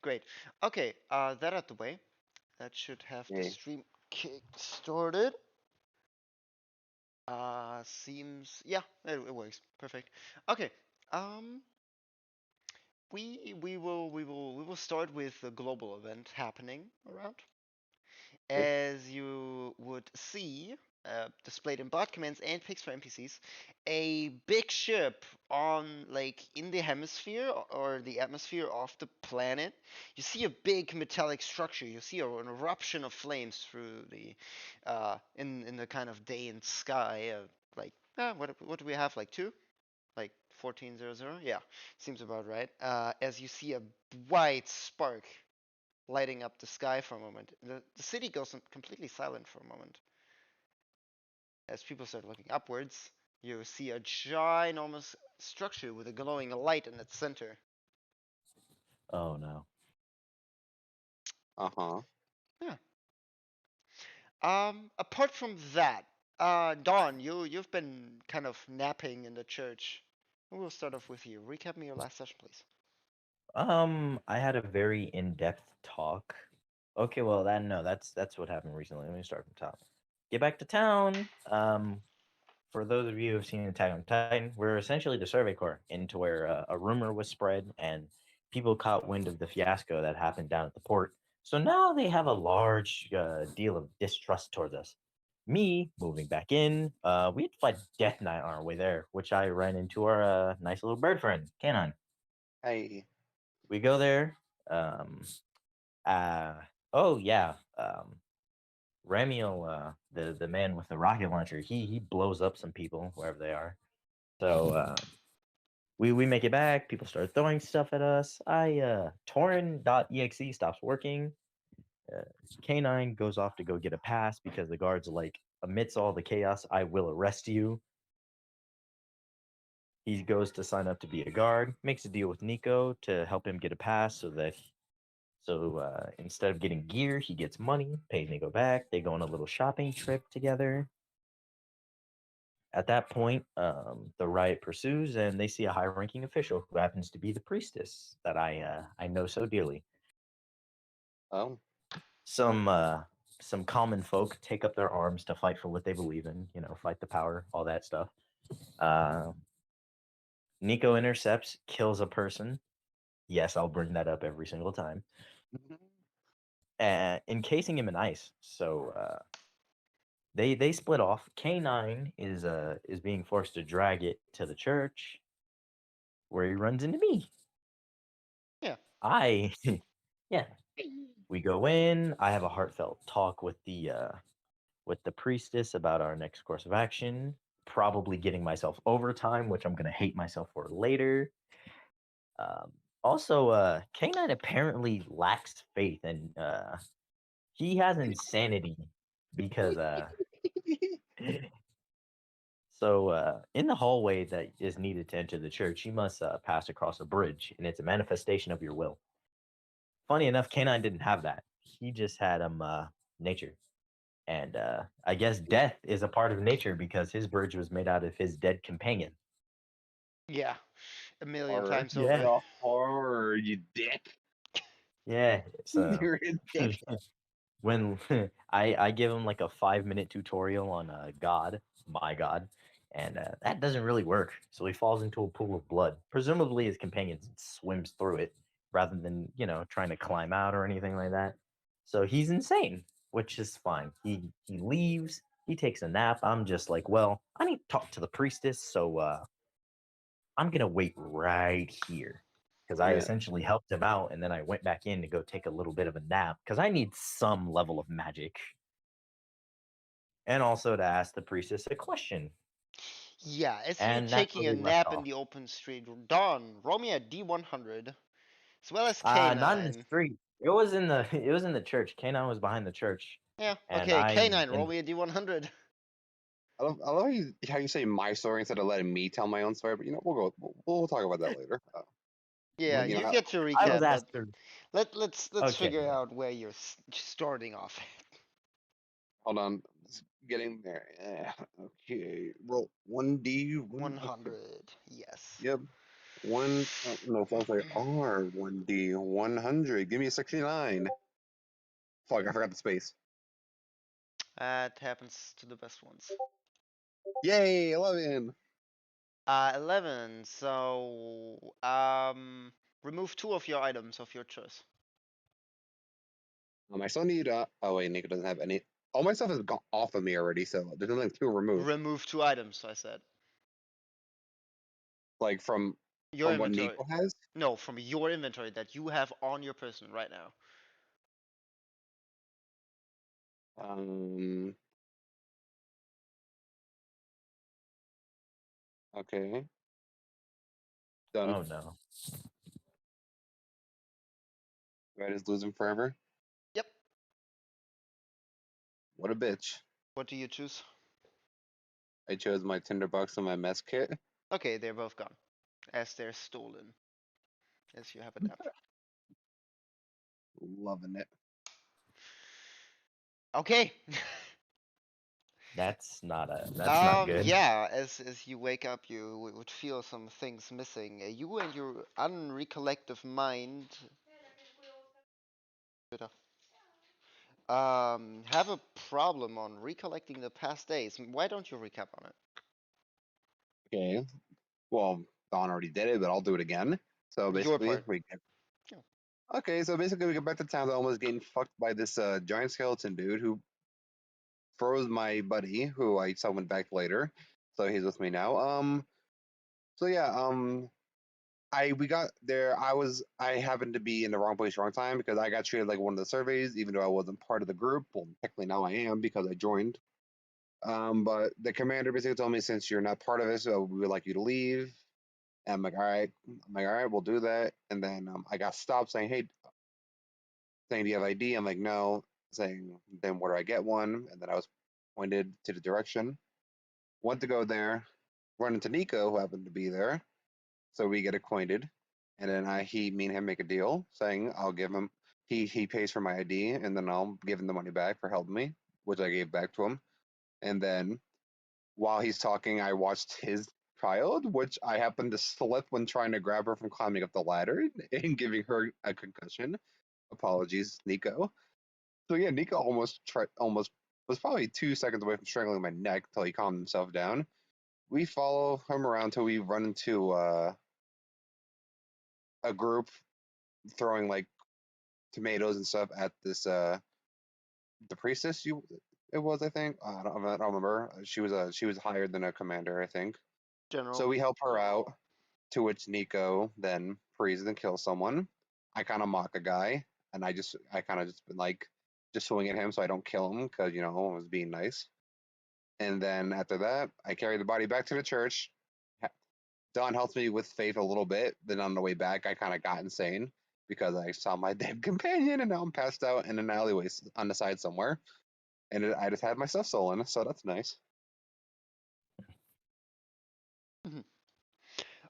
Great. Okay, that out the way. That should have the Okay. stream kick started. Seems yeah, it works. Perfect. Okay. Um, we will start with the global event happening around. Okay. As you would see, displayed in bot commands and pics for NPCs, a big ship on like in the hemisphere or the atmosphere of the planet. You see a big metallic structure. You see an eruption of flames through the in the kind of day and sky. Like what do we have? Like two? Like 1400? Yeah, seems about right. As you see a white spark lighting up the sky for a moment. The city goes completely silent for a moment. As people start looking upwards, you see a ginormous structure with a glowing light in its center. Oh no. Uh-huh. Yeah. Apart from that, Dawn, you've been kind of napping in the church. We'll start off with you. Recap me your last session, please. I had a very in-depth talk. Okay, well that no, that's what happened recently. Let me start from top. Get back to town. For those of you who've seen Attack on Titan, we're essentially the Survey Corps, into where a rumor was spread and people caught wind of the fiasco that happened down at the port. So now they have a large deal of distrust towards us. Me moving back in, we had to fight Death Knight on our way there, which I ran into our nice little bird friend, Canon. Hey. We go there. Um, uh, oh yeah, Ramiel, the man with the rocket launcher, he blows up some people wherever they are. So we make it back. People start throwing stuff at us. Torrent.exe stops working. Uh, K9 goes off to go get a pass because the guards are like, amidst all the chaos, I will arrest you. He goes to sign up to be a guard, makes a deal with Nico to help him get a pass so instead of getting gear, he gets money, pays Nico back. They go on a little shopping trip together. At that point, the riot pursues, and they see a high-ranking official who happens to be the priestess that I know so dearly. Oh. Some some common folk take up their arms to fight for what they believe in. You know, fight the power, all that stuff. Uh, Nico intercepts, kills a person. Yes, I'll bring that up every single time. Mhm. Encasing him in ice. So they split off. K9 is being forced to drag it to the church, where he runs into me. Yeah. I yeah. We go in. I have a heartfelt talk with the priestess about our next course of action. Probably getting myself overtime, which I'm gonna hate myself for later. Um, Also, K9 apparently lacks faith, and he has insanity because in the hallway that is needed to enter the church, you must pass across a bridge, and it's a manifestation of your will. Funny enough, K9 didn't have that. He just had nature. And I guess death is a part of nature because his bridge was made out of his dead companion. Yeah. A million Horror. times Yeah. over. The horror, you dick. Yeah. So You're a dick. when I give him like a 5 minute tutorial on God, my God, and that doesn't really work. So he falls into a pool of blood. Presumably his companion swims through it rather than trying to climb out or anything like that. So he's insane, which is fine. He leaves. He takes a nap. I'm just like, well, I need to talk to the priestess, so I'm gonna wait right here because I Yeah. essentially helped him out, and then I went back in to go take a little bit of a nap because I need some level of magic, and also to ask the priestess a question. Yeah, as you're And that's taking where a we left nap in off. the open street, Dawn, roll me a D100, as well as Not in the K9. street. It was in the it was in the church. Kanan was behind the church, Yeah, and okay, I'm K9, roll in. me a D100. I love how you say my story instead of letting me tell my own story. But we'll talk about that later. Yeah, You know, you how, get to I was recap, but asked to. let's Okay, figure out where you're starting off. hold on, it's getting there. Yeah. Okay, roll 1D. Okay. 100, yes. Yep. No, I'll say R1D 100. Give me a 69. Fuck, I forgot the space. That happens to the best ones. Yay, 11. 11. So, remove 2 of your items of your choice. I still need. Oh wait, Nico doesn't have any. All my stuff is gone off of me already, so there's nothing to remove. Remove 2 items, I said. Like from Your what inventory. Nico has. No, from your inventory that you have on your person right now. Um. Okay. Done. Oh no. I just lose him forever. Yep. What a bitch. What do you choose? I chose my tinderbox and my mess kit. Okay, they're both gone. As they're stolen. As you have adapted. Loving it. Okay. That's not good. Yeah, as you wake up, you would feel some things missing. You and your unrecollective mind have a problem on recollecting the past days. Why don't you recap on it? Okay. Well, Don already did it, but I'll do it again. So Your basically, part. we Yeah. okay. So basically, we get back to town, almost getting fucked by this giant skeleton dude who froze my buddy, who I summoned back later. So he's with me now. So yeah. We got there. I happened to be in the wrong place, wrong time because I got treated like one of the surveys, even though I wasn't part of the group. Well, technically now I am because I joined. But the commander basically told me since you're not part of it, so we would like you to leave. And I'm like, all right. I'm like, all right, we'll do that. And then I got stopped saying, hey, saying, do you have ID? I'm like, no. Saying, then where do I get one? And then I was pointed to the direction. Went to go there, run into Nico, who happened to be there. So we get acquainted. And then me and him make a deal saying I'll give him, he pays for my ID and then I'll give him the money back for helping me, which I gave back to him. And then while he's talking, I watched his child, which I happened to slip when trying to grab her from climbing up the ladder and giving her a concussion. Apologies, Nico. So yeah, Nico almost was probably 2 seconds away from strangling my neck till he calmed himself down. We follow him around till we run into a group throwing like tomatoes and stuff at this the priestess. It was, I think, I don't remember. She was higher than a commander, I think. General. So we help her out. To which Nico then freezes and kills someone. I kind of mock a guy, and I kind of just been like just swing at him so I don't kill him because I was being nice. And then after that, I carry the body back to the church. Don helps me with faith a little bit. Then on the way back, I kind of got insane because I saw my dead companion, and now I'm passed out in an alleyway on the side somewhere. And I just had my stuff stolen, so that's nice. Mhm.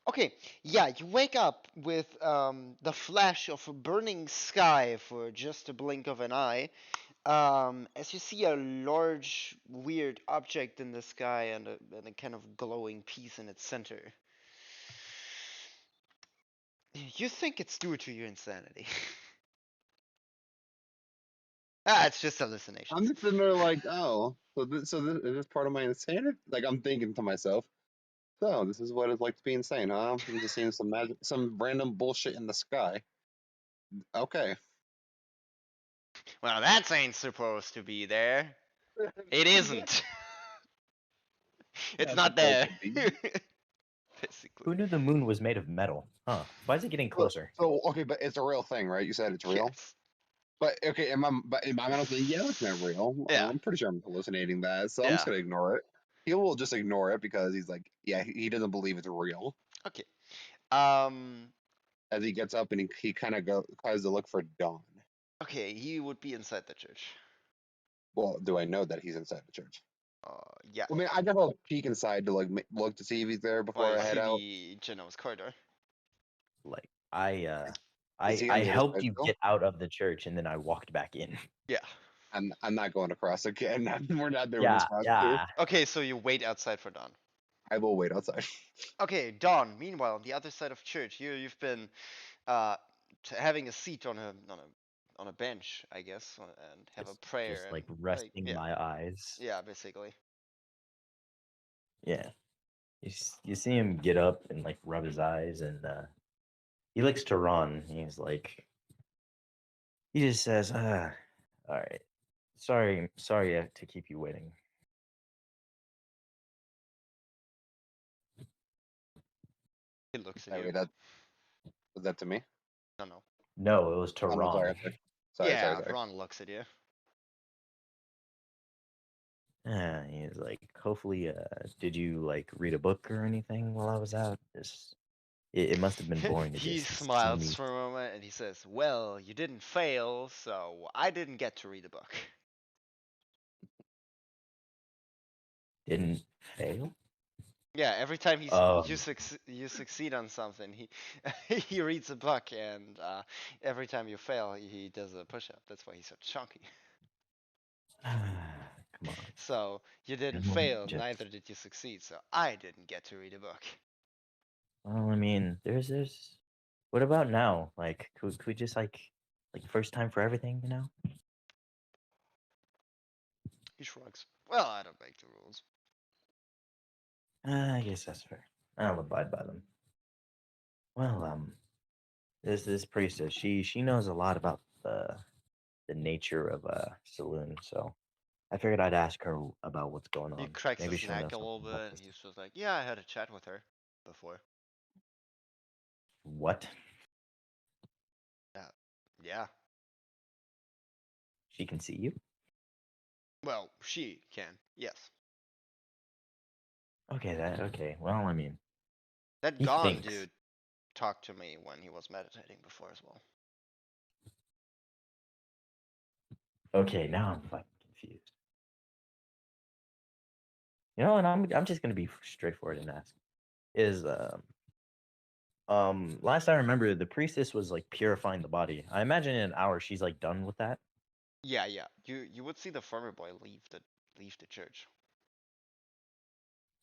Okay, yeah, you wake up with the flash of a burning sky for just a blink of an eye. As you see a large, weird object in the sky and a kind of glowing piece in its center. You think it's due to your insanity. It's just I'm hallucinations. just sitting there like, oh, is this part of my insanity? Like I'm thinking to myself, so this is what it's like to be insane, huh? I'm just seeing some random bullshit in the sky. Okay. Well, that ain't supposed to be there. It isn't. It's Not not supposed there. to be. Basically. Who knew the moon was made of metal? Huh? Why is it getting closer? So okay, but it's a real thing, right? You said it's real. Yes. But okay, in my mind, I was like, yeah, that's not real. Yeah. I'm pretty sure I'm hallucinating that, so I'm just Yeah. gonna ignore it. He will just ignore it because he's like, yeah, he doesn't believe it's real. Okay. Um. As he gets up and he kind of tries to look for Dawn. Okay. He would be inside the church. Well, do I know that he's inside the church? Yeah. I mean, I got a peek inside to like look to see if he's there Well, before you I head see out. the general's corridor. Like I Is he I on the other helped side you still? get out of the church and then I walked back in. Yeah. I'm not going across again. We're not doing this Yeah, fast too. yeah. Okay. So you wait outside for Dawn. I will wait outside. Okay, Dawn. Meanwhile, on the other side of church, you've been uh having a seat on a bench, I guess, and have a prayer Just and like like resting yeah, my eyes. yeah, basically. Yeah. You see him get up and like rub his eyes, and he looks to Ron. He's like, he just says, all right, sorry to keep you waiting. He looks at I you. mean, that was that to me. No, no. No, it was to Oh no, sorry, Ron. I'm sorry. Sorry, Yeah, sorry. Ron looks at you. He's like, hopefully, did you like read a book or anything while I was out? It must have been boring to He just see smiles me. for a moment and he says, "Well, you didn't fail, so I didn't get to read a book." Didn't fail. Yeah, every time Um, you succeed on something, he he reads a book, and every time you fail, he does a push-up. That's why he's so chunky. come on, So you didn't everyone fail, just. neither did you succeed. So I didn't get to read a book. Well, I mean, there's. What about now? Like, could we just like first time for everything, you know? He shrugs. Well, I don't make the rules. I guess that's fair. I'll abide by them. Well, this priestess, she knows a lot about the nature of a saloon, so I figured I'd ask her about what's going He on. cracks Maybe his she'll know neck a little something about bit, and this. he's just like, "Yeah, I had a chat with her before." What? Uh, yeah. She can see you? Well, she can. Yes. Okay, okay. Well, I mean, That he Gon thinks. dude talked to me when he was meditating before as well. Okay, now I'm fucking confused. You know, and I'm just gonna be straightforward and ask. Is last I remember, the priestess was like purifying the body. I imagine in an hour she's like done with that. Yeah, yeah. You would see the farmer boy leave the church.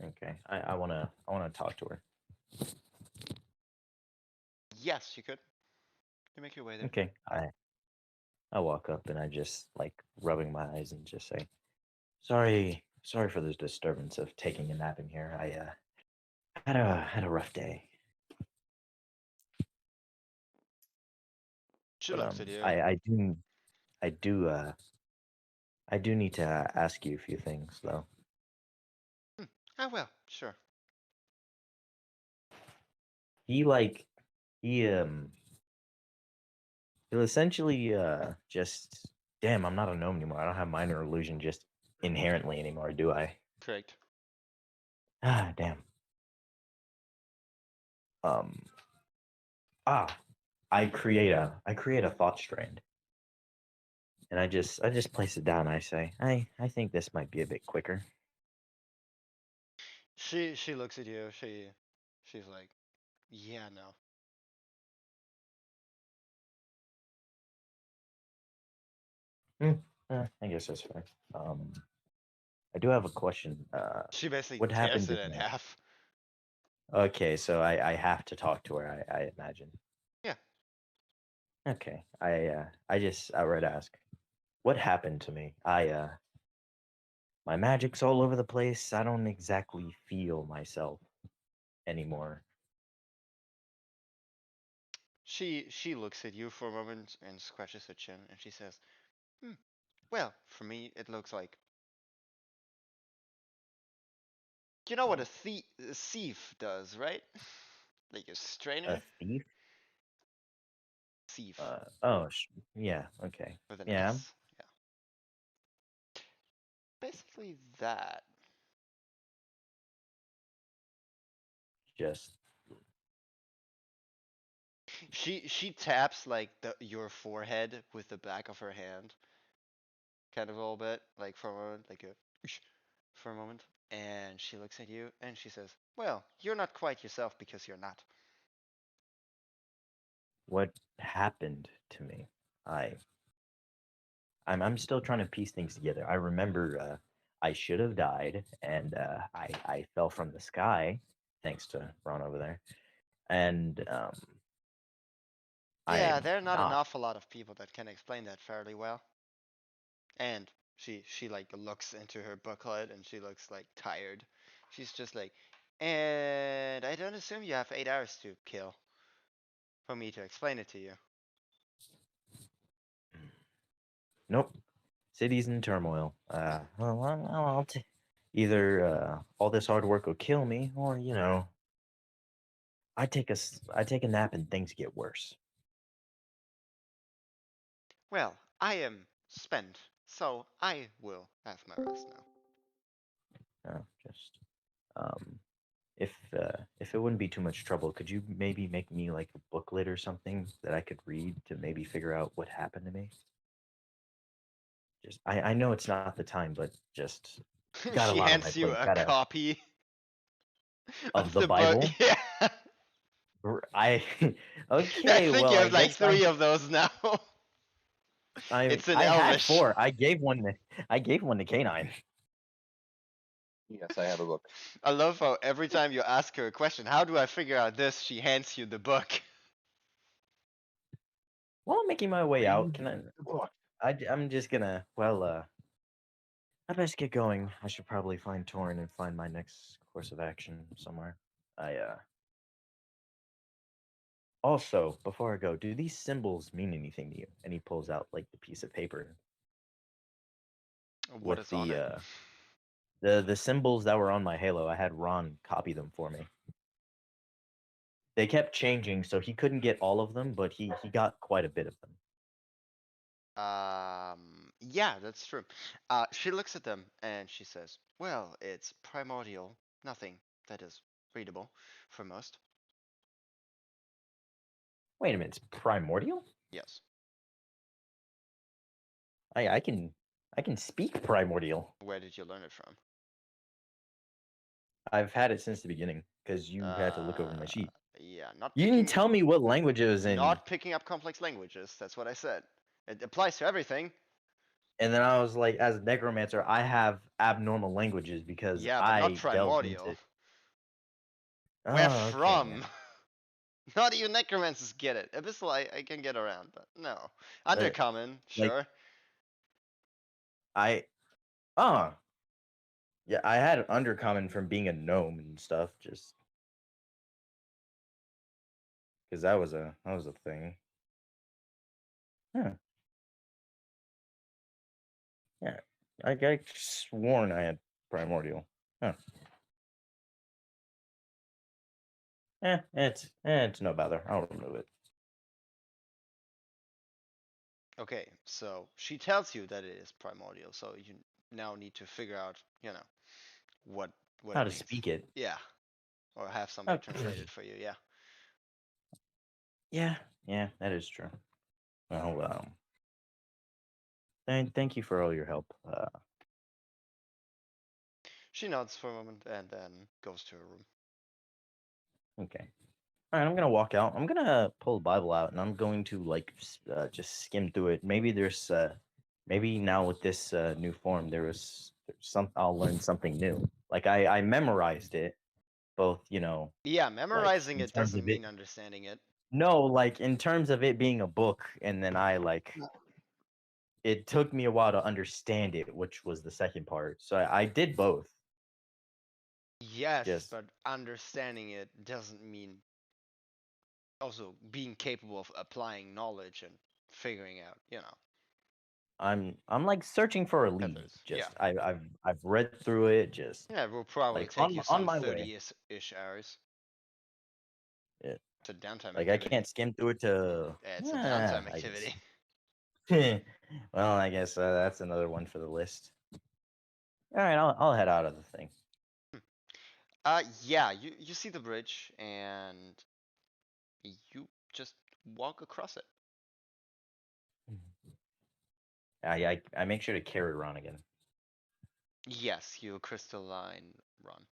Okay, I wanna talk to her. Yes, you could. You make your way there. Okay, I walk up and I just like rubbing my eyes and just say, sorry for the disturbance of taking a nap in here. I had a rough day, She but looks at you. I do need to ask you a few things though. Hmm. Ah, well, sure. He like he he'll essentially just damn, I'm not a gnome anymore. I don't have minor illusion just inherently anymore, do I? Correct. Ah, damn. Um ah, I create a thought strand. And I just place it down. I say, I think this might be a bit quicker. She looks at you. She's like, yeah, no. Hmm, I guess that's fair. I do have a question. She basically What tears happened it in in the? half. Okay, so I have to talk to her. I imagine. Yeah. Okay, I just outright ask, what happened to me? My magic's all over the place. I don't exactly feel myself anymore. She looks at you for a moment and scratches her chin, and she says, hmm, well, for me, it looks like you know what a thief does, right? Like a A strainer? thief? Thief Oh, yeah. Okay. with an Yeah. S. Yeah. Basically that. Just She taps like your forehead with the back of her hand, kind of a little bit, like for a moment, like a for a moment, and she looks at you and she says, "Well, you're not quite yourself because you're not." what happened to me. I I'm still trying to piece things together. I remember I should have died, and I fell from the sky, thanks to Ron over there, and I Yeah, am there are not an not. awful lot of people that can explain that fairly well. And she like looks into her booklet and she looks like tired. She's just like, and I don't assume you have 8 hours to kill for me to explain it to you. Nope. City's in turmoil. Well, either all this hard work will kill me, or I take a nap and things get worse. Well, I am spent, so I will have my rest now. Just um, if it wouldn't be too much trouble, could you maybe make me like a booklet or something that I could read to maybe figure out what happened to me? Just I know it's not the time, but just got a She lot on my hands you plate. a Gotta copy of of the the book. Bible. Yeah. I I okay. think Well, you I have like guess three of those now. It's in I had Elvish. four. I gave one to Canine. Yes, I have a book. I love how every time you ask her a question, how do I figure out this? She hands you the book. While I'm making my way out, Read can I? the book. I'm just gonna. Well, I best get going. I should probably find Torin and find my next course of action somewhere. I Also, before I go, do these symbols mean anything to you? And he pulls out like the piece of paper What with is on it? the symbols that were on my halo. I had Ron copy them for me. They kept changing, so he couldn't get all of them, but he got quite a bit of them. Yeah, that's true. She looks at them and she says, "Well, it's primordial. Nothing that is readable for most." Wait a minute, it's primordial? Yes. I can speak primordial. Where did you learn it from? I've had it since the beginning because you had to look over my Uh, sheet. yeah, You didn't tell me what language it was in, not picking up complex languages. That's what I said. It applies to everything. and then I was like, as a necromancer, I have abnormal languages because Yeah, but not I delved primordial. into. Where Oh, okay. from? Not even necromancers get it. Abyssal, I can get around, but no. Uh, Undercommon, like sure. I, oh, yeah, I had undercommon from being a gnome and stuff, just because that was a thing. Huh. Yeah, I sworn I had primordial. Huh. It's no bother. I'll remove it. Okay, so she tells you that it is primordial, so you now need to figure out, what How it to means. speak it? Yeah, or have somebody translate Okay. it for you. Yeah. Yeah, yeah, that is true. Well, thank you for all your help. She nods for a moment and then goes to her room. Okay. All right, I'm gonna walk out. I'm gonna pull the Bible out, and I'm going to like just skim through it. Maybe there's maybe now with this new form, there's some I'll learn something new. Like I memorized it, both Yeah, like memorizing in it terms doesn't of it. mean understanding it. No, like in terms of it being a book, and then I like it took me a while to understand it, which was the second part. So I did both. Yes, Just but understanding it doesn't mean also being capable of applying knowledge and figuring out, I'm like searching for a lead. methods. Yeah. Just I've read through it. Just Yeah, it will probably like take you on some my way. 30-ish hours. Yeah. It's a downtime Like I activity. can't skim through it to. Yeah, it's a downtime I guess. activity. Well, I guess that's another one for the list. All right, I'll head out of the thing. Yeah, you see the bridge and you just walk across it. I make sure to carry Ron again. Yes, you crystalline run.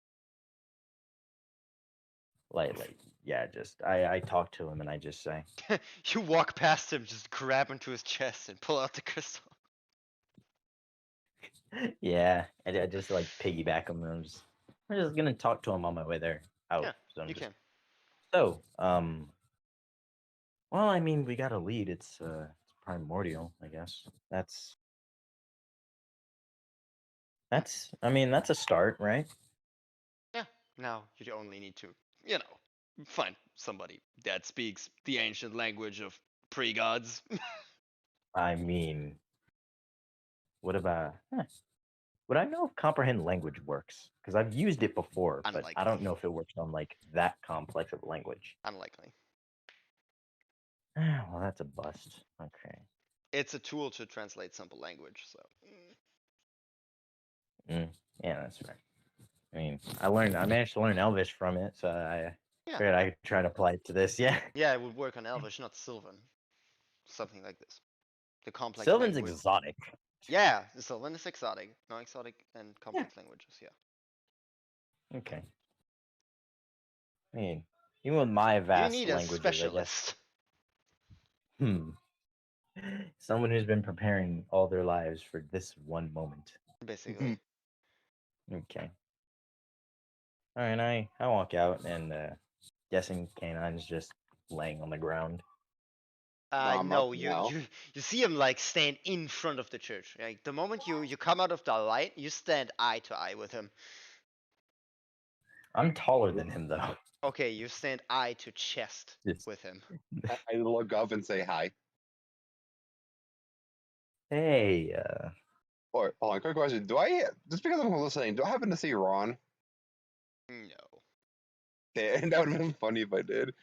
Like yeah, just I talk to him and I just say, You walk past him, just grab into his chest and pull out the crystal. Yeah, I just like piggyback him. And I'm just gonna talk to him on my way there out. Yeah, So I'm you just can. so well, I mean, we got a lead. It's primordial, I guess. That's I mean, that's a start, right? Yeah. Now you only need to, you know, find somebody that speaks the ancient language of pre-gods. I mean, what about would I know if comprehend language works? Because I've used it before, but I Unlikely. don't know if it works on like that complex of language. Unlikely. Well, that's a bust. Okay. It's a tool to translate simple language, so. Mm, yeah, that's right. I mean, I managed to learn Elvish from it, so I Yeah. figured I could try to apply it to this. Yeah. Yeah, it would work on Elvish, not Sylvan. Something like this. The complex Sylvan's language. exotic. Yeah, Sylvan is exotic. No exotic and Yeah. complex languages, yeah. Okay. I mean, even with my You vast need a languages, I guess. specialist. Hmm. Someone who's been preparing all their lives for this one moment. Basically. Okay. All right. I walk out and guessing Canine's just laying on the ground. No, I'm up No, you, now. you you see him like stand in front of the church. Like the moment you come out of the light, you stand eye to eye with him. I'm taller than him though. Okay, you stand eye to chest Just with him. I look up and say hi. hey, Or hold on, quick question: Do I just because I'm listening? Do I happen to see Ron? No. Okay, and that would have been funny if I did.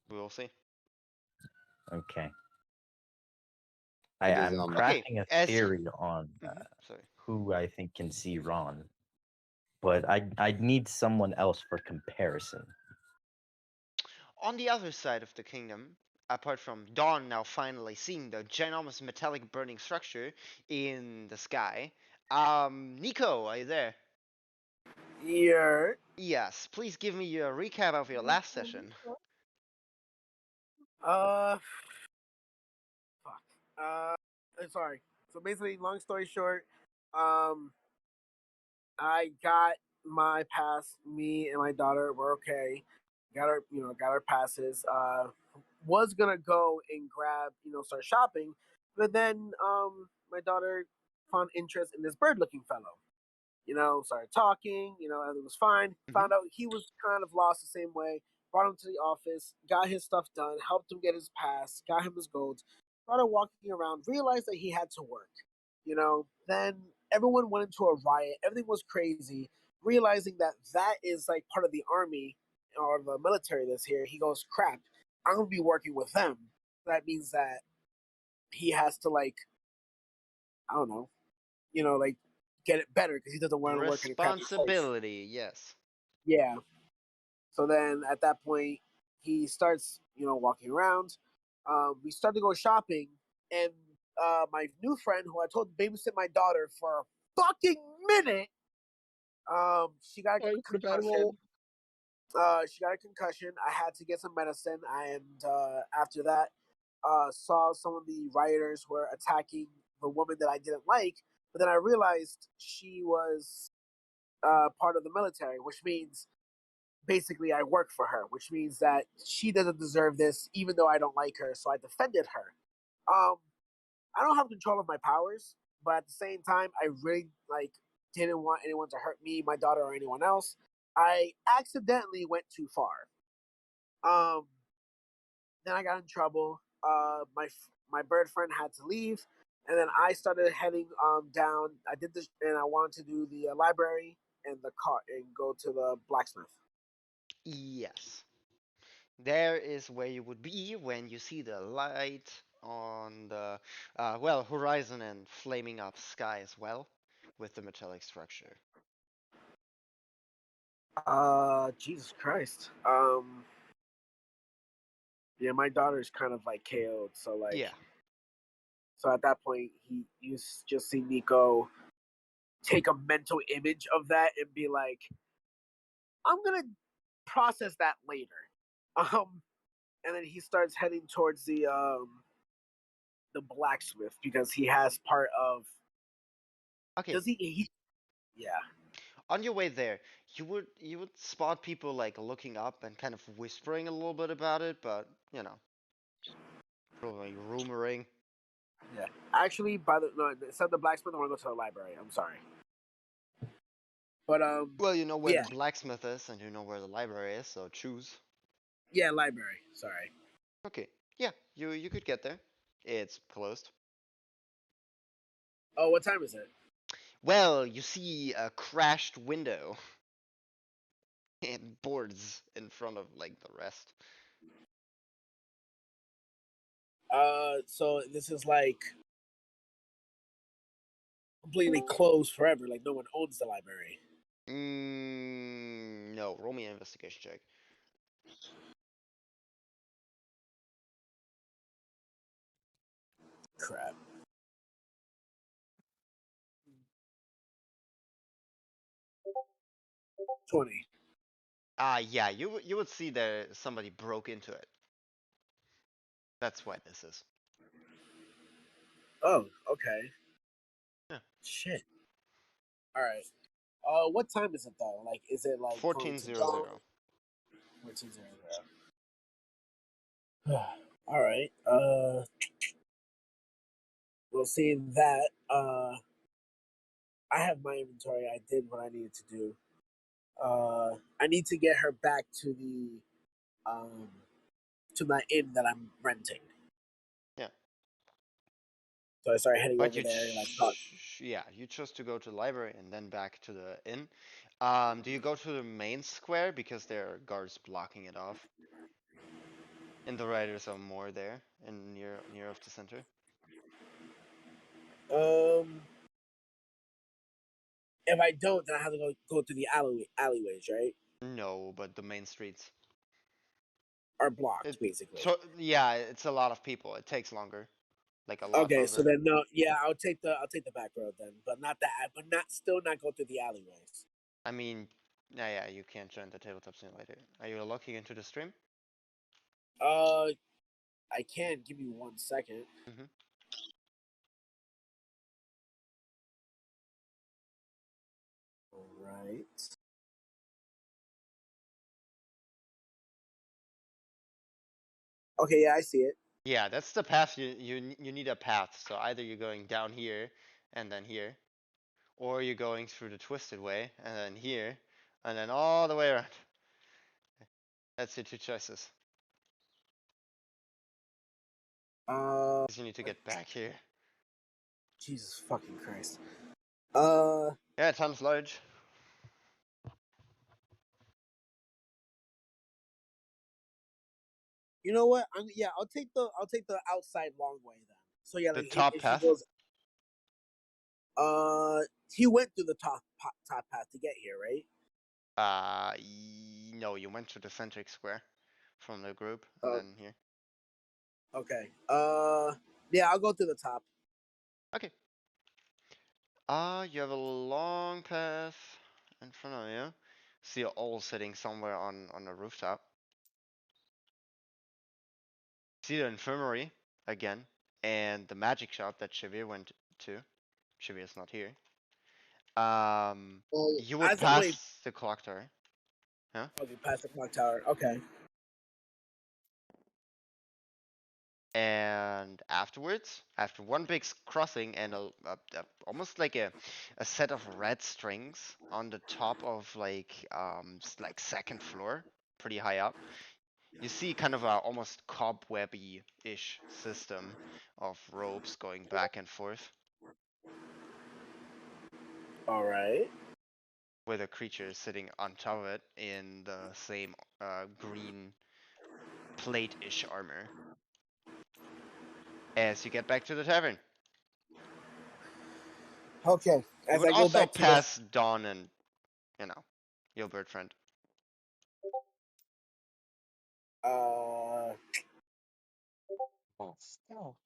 We'll see. okay. I just I'm Okay, crafting a as he. theory on Sorry. who I think can see Ron, but I need someone else for comparison. On the other side of the kingdom, apart from Dawn now finally seeing the ginormous metallic burning structure in the sky, Nico, are you there? Yeah. Yes, please give me a recap of your last session. Uh, fuck. Sorry. So basically, long story short, um, I got my pass. Me and my daughter were okay. Got our passes. Was gonna go and grab, start shopping, but then my daughter found interest in this bird-looking fellow. Started talking, everything was fine. Mhm. Found out he was kind of lost the same way. Brought him to the office, got his stuff done, helped him get his pass, got him his gold. Started walking around, realized that he had to work. Then everyone went into a riot. Everything was crazy. Realizing that that is like part of the army or the military that's here, he goes, crap, I'm going to be working with them. That means that he has to, like, I don't know, like get it better because he doesn't want to work in a crappy place. Responsibility, yes. Yeah. So then at that point, he starts, walking around. We start to go shopping, and my new friend, who I told to babysit my daughter for a fucking minute, she got a Oh, you put a bad concussion. roll. She got a concussion. I had to get some medicine, and after that, saw some of the rioters were attacking the woman that I didn't like. But then I realized she was part of the military, which means basically I work for her, which means that she doesn't deserve this, even though I don't like her. So I defended her. Um, I don't have control of my powers, but at the same time, I really didn't want anyone to hurt me, my daughter, or anyone else. I accidentally went too far. Um, then I got in trouble. My bird friend had to leave, and then I started heading down. I did this, and I wanted to do the library and the car and go to the blacksmith. Yes. There is where you would be when you see the light on the, well, horizon and flaming up sky as well with the metallic structure. Jesus Christ. Yeah, my daughter's kind of like KO'd, so Yeah. so at that point, you just see Nico take a mental image of that and be like, I'm gonna process that later. Um, and then he starts heading towards the blacksmith because he has part of. Okay, Does he? Yeah. on your way there, you would spot people like looking up and kind of whispering a little bit about it, but you know, probably rumoring. Yeah. Actually, instead of the blacksmith, I want to go to the library. I'm sorry. But Well, you know where the yeah, blacksmith is, and you know where the library is, so choose. yeah, library. Sorry. Okay, yeah, you could get there. It's closed. Oh, what time is it? Well, you see a crashed window and boards in front of like the rest. So this is like completely closed forever. Like no one owns the library. No, roll me an investigation check. Crap. 20. Yeah, you would see there somebody broke into it. That's why this is. Oh, okay. Yeah. Shit. All right. What time is it though? Like, is it like going to dawn? 1400. 14:00. All right. Well, seeing that, I have my inventory. I did what I needed to do. I need to get her back um to my inn that I'm renting. Yeah. So I started heading But over you there, and I thought, yeah, you chose to go to the library and then back to the inn. Do you go to the main square because there are guards blocking it off? And the riders are more there and near of the center. um, if I don't, then I have to go through the alleyways, right? No, but the main streets. Are blocked It basically. so yeah, it's a lot of people. It takes longer, like a lot Okay, so longer. then no, yeah, I'll take the back road then, but not go through the alleyways. I mean, yeah, you can't join the tabletop simulator. Are you logging into the stream? Uh, I can give you 1 second. Mm-hmm. All right. Okay, yeah, I see it. Yeah, that's the path. You need a path. So either you're going down here and then here, or you're going through the twisted way and then here, and then all the way around. That's your two choices. Because you need to get back here. Jesus fucking Christ. Uh, Yeah, town's large. you know what? I'll take the outside long way then. So yeah, The like top if he path. goes, uh, he went through the top path to get here, right? No, you went to the centric square from the group and Uh, then here. okay. Yeah, I'll go through the top. Okay. You have a long path in front of you. See you're all sitting somewhere on a rooftop. See the infirmary again, and the magic shop that Shavir went to. Shavir's not here. Well, You would pass the clock tower. Huh? okay, past the clock tower. Okay. And afterwards, after one big crossing and almost like a set of red strings on the top of like second floor, pretty high up, you see kind of a almost cobwebby-ish system of ropes going back and forth All right. with a creature sitting on top of it in the same green plate-ish armor. As you get back to the tavern, Okay. you As would I go also back to the pass Dawn and your bird friend. uh, Oh, stealth.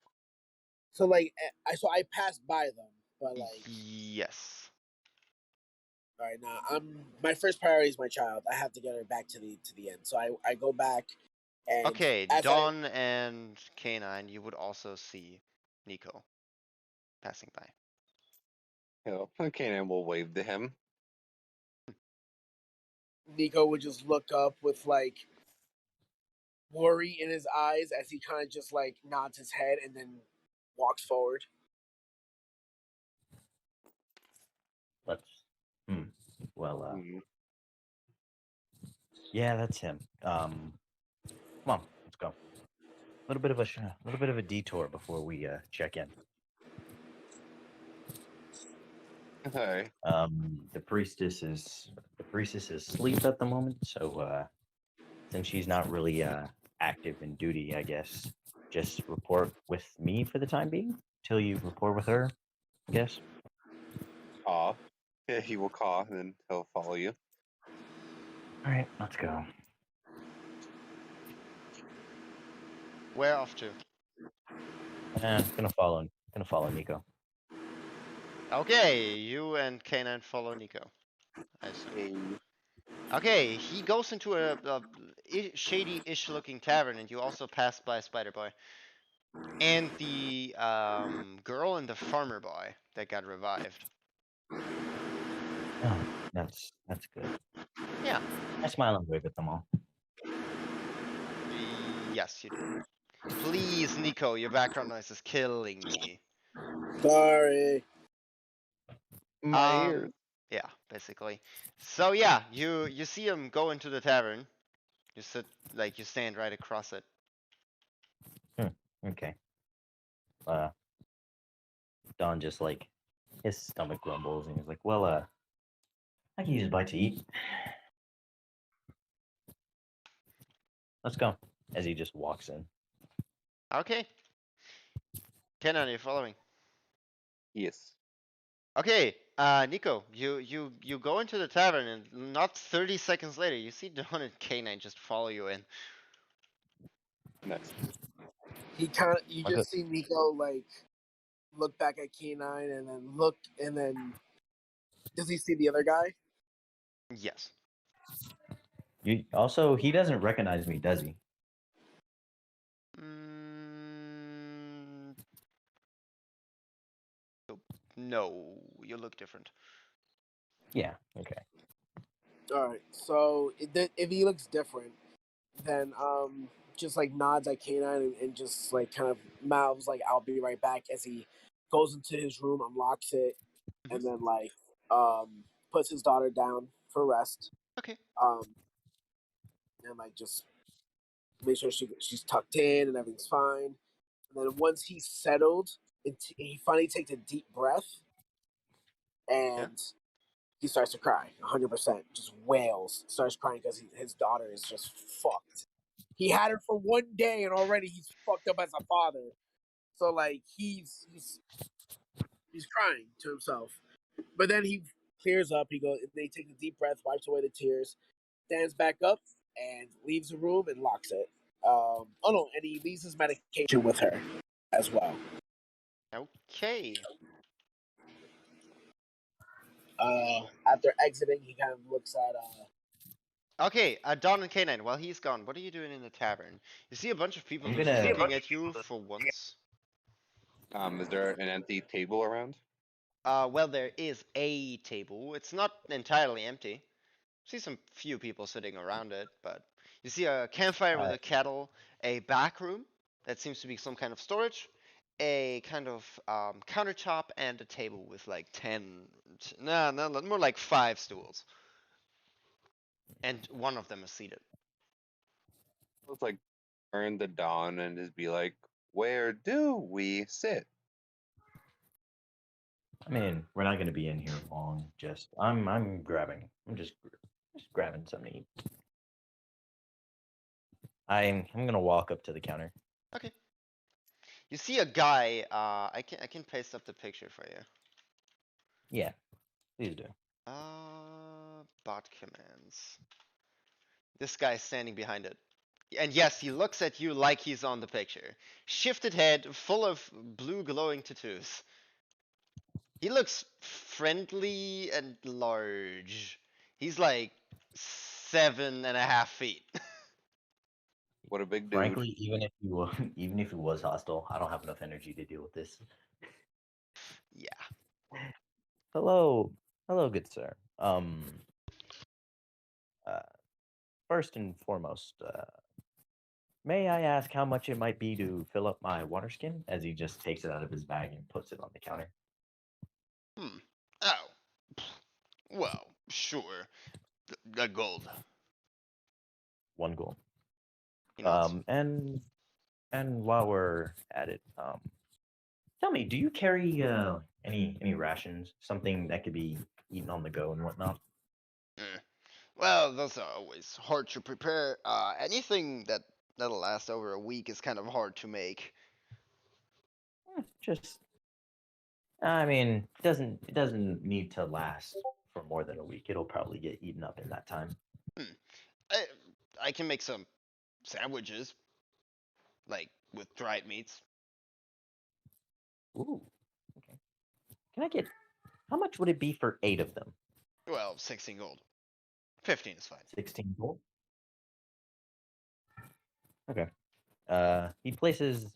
so like I passed by them, but like Yes. all right now my first priority is my child. I have to get her back to the end. So I go back and Okay, as I Dawn and Canine, you would also see. Nico passing by. Kanan will wave to him. Nico would just look up with like worry in his eyes as he kind of just like nods his head and then walks forward. Let's. Well, Hmm. yeah, that's him. Come on, let's go. A little bit of a detour before we check in. Okay. The priestess is asleep at the moment, so since she's not really active in duty, I guess just report with me for the time being till you report with her. I guess. Caw. Yeah, he will caw, and then he'll follow you. All right, let's go. Where off to? Gonna follow Nico. Okay, you and K9 follow Nico, I assume. Hey. Okay, he goes into a shady-ish looking tavern, and you also pass by Spider Boy. And the girl and the farmer boy that got revived. Oh, that's good. Yeah. I smile and wave at them all. Yes, you do. Please, Nico, your background noise is killing me. Sorry. My ears. Yeah, basically. So yeah, you see him go into the tavern. You sit like you stand right across it. Okay. Don just like his stomach grumbles and he's like, "Well, I can use a bite to eat. Let's go." As he just walks in. Okay. Kenan, you're following. Yes. Okay, Nico, you go into the tavern and not 30 seconds later, you see Don and K9 just follow you in. Nice. You Okay. just see Nico like look back at K9 and then look and then does he see the other guy? Yes. You also he doesn't recognize me, does he? Mm, no, you look different. Yeah. Okay. All right. So if he looks different, then just like nods at K9 and just like kind of mouths like I'll be right back as he goes into his room, unlocks it, Mhm. and then like puts his daughter down for rest. Okay. And like just make sure she's tucked in and everything's fine. And then once he's settled, he finally takes a deep breath Yeah. and he starts to cry 100%, just wails, starts crying because his daughter is just fucked. He had her for 1 day and already he's fucked up as a father. So like he's crying to himself. But then he clears up. He goes. They take a deep breath, wipes away the tears, stands back up, and leaves the room and locks it. Oh no, and he leaves his medication with her as well. Okay. After exiting, he kind of looks at Okay, Don and K9, while he's gone, what are you doing in the tavern? You see a bunch of people I'm just gonna looking at you for once. Is there an empty table around? Well, there is a table. It's not entirely empty. See some few people sitting around it, but you see a campfire with a kettle, a back room that seems to be some kind of storage, a kind of countertop, and a table with like 10, no, more like 5 stools. And one of them is seated. Let's like turn the dawn and just be like, where do we sit? I mean, we're not gonna be in here long. I'm just grabbing something to eat. I'm gonna walk up to the counter. Okay. You see a guy. I can paste up the picture for you. Yeah, please do. Bot commands. This guy's standing behind it. And yes, he looks at you like he's on the picture. Shifted head, full of blue glowing tattoos. He looks friendly and large. He's like 7.5 feet. What a big dude. Frankly, even if he was hostile, I don't have enough energy to deal with this. Yeah. Hello, good sir. Uh, first and foremost, may I ask how much it might be to fill up my water skin? As he just takes it out of his bag and puts it on the counter. Hmm. Oh. Well, sure. The gold. 1 gold. He nods. And while we're at it, tell me, do you carry any rations? Something that could be eaten on the go and whatnot? Well, those are always hard to prepare. Anything that'll last over a week is kind of hard to make. Just, I mean, it doesn't need to last for more than a week. It'll probably get eaten up in that time. I, I can make some sandwiches, like with dried meats. Ooh, okay. Can I get? How much would it be for 8 of them? Well, 16 gold. 15 is fine. 16 gold. Okay. He places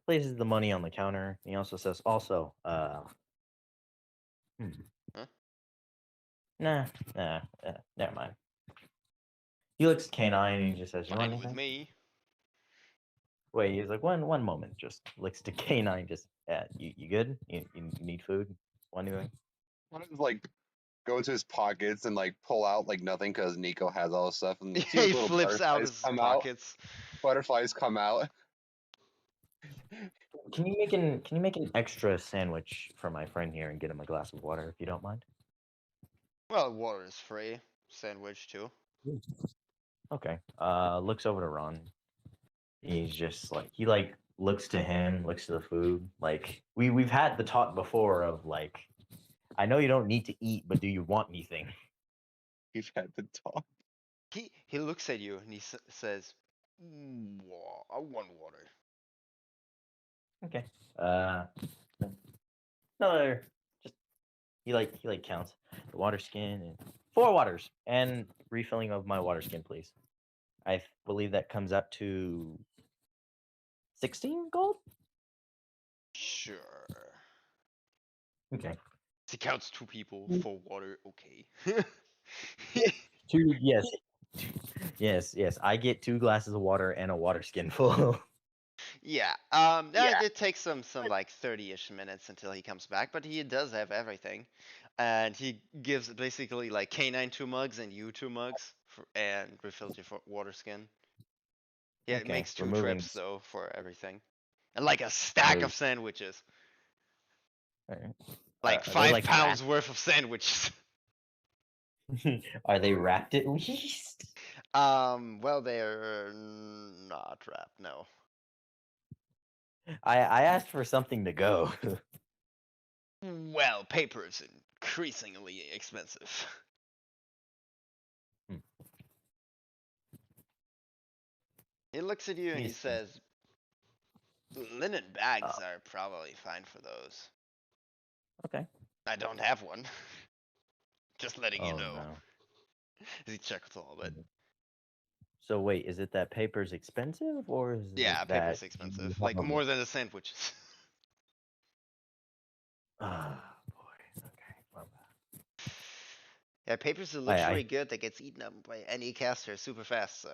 the money on the counter. He also says, Huh? Nah, never mind. He looks canine and he just says, "You want Fine with anything?" me. Wait, he's like, one moment. Just looks to canine. Just, you good? You need food? Want anything? What if, like, go into his pockets and like pull out like nothing because Nico has all this stuff and two He little flips out butterflies his come out. pockets. Butterflies come out. Can you make an extra sandwich for my friend here and get him a glass of water if you don't mind? Well, water is free. Sandwich too. Okay. Looks over to Ron. He's just like looks to him, looks to the food. Like we've had the talk before of like, I know you don't need to eat, but do you want anything? We've had the talk. He looks at you and he says, I want water." Okay. Another. Just he counts the water skin and 4 waters and refilling of my water skin, please. I believe that comes up to 16 gold. Sure. Okay. He counts 2 people for water. Okay. 2. Yes. Yes. I get 2 glasses of water and a water skin full. Yeah. It takes some like 30-ish minutes until he comes back, but he does have everything, and he gives basically like K9 2 mugs and you 2 mugs and refills your water skin. Yeah, it Okay. makes 2 trips though for everything, and like a stack of sandwiches, Alright. like Are they 5 like pounds worth of sandwiches. Are they wrapped at least? Well, they're not wrapped. No. I asked for something to go. Well, paper is increasingly expensive. Hmm. He looks at you and he says, "Linen bags are probably fine for those." Okay. I don't have one. Just letting you Oh know. no. He checked all of it. So wait, is it that paper's expensive or is Yeah, it that paper's expensive. you Like have more than the sandwiches. Ah, boy. Okay. Well, Yeah, paper's a luxury good that gets eaten up by any caster super fast, so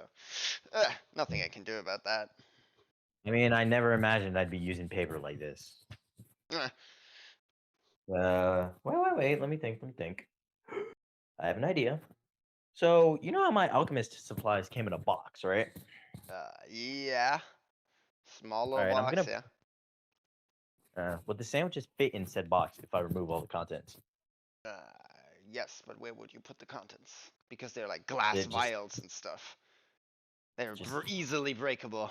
nothing I can do about that. I mean, I never imagined I'd be using paper like this. Wait. Let me think. I have an idea. So, you know how my alchemist supplies came in a box, right? Yeah. Small All little right, box, yeah. Would the sandwiches fit in said box if I remove all the contents? Yes, but where would you put the contents? Because they're like glass vials and stuff. They're easily breakable.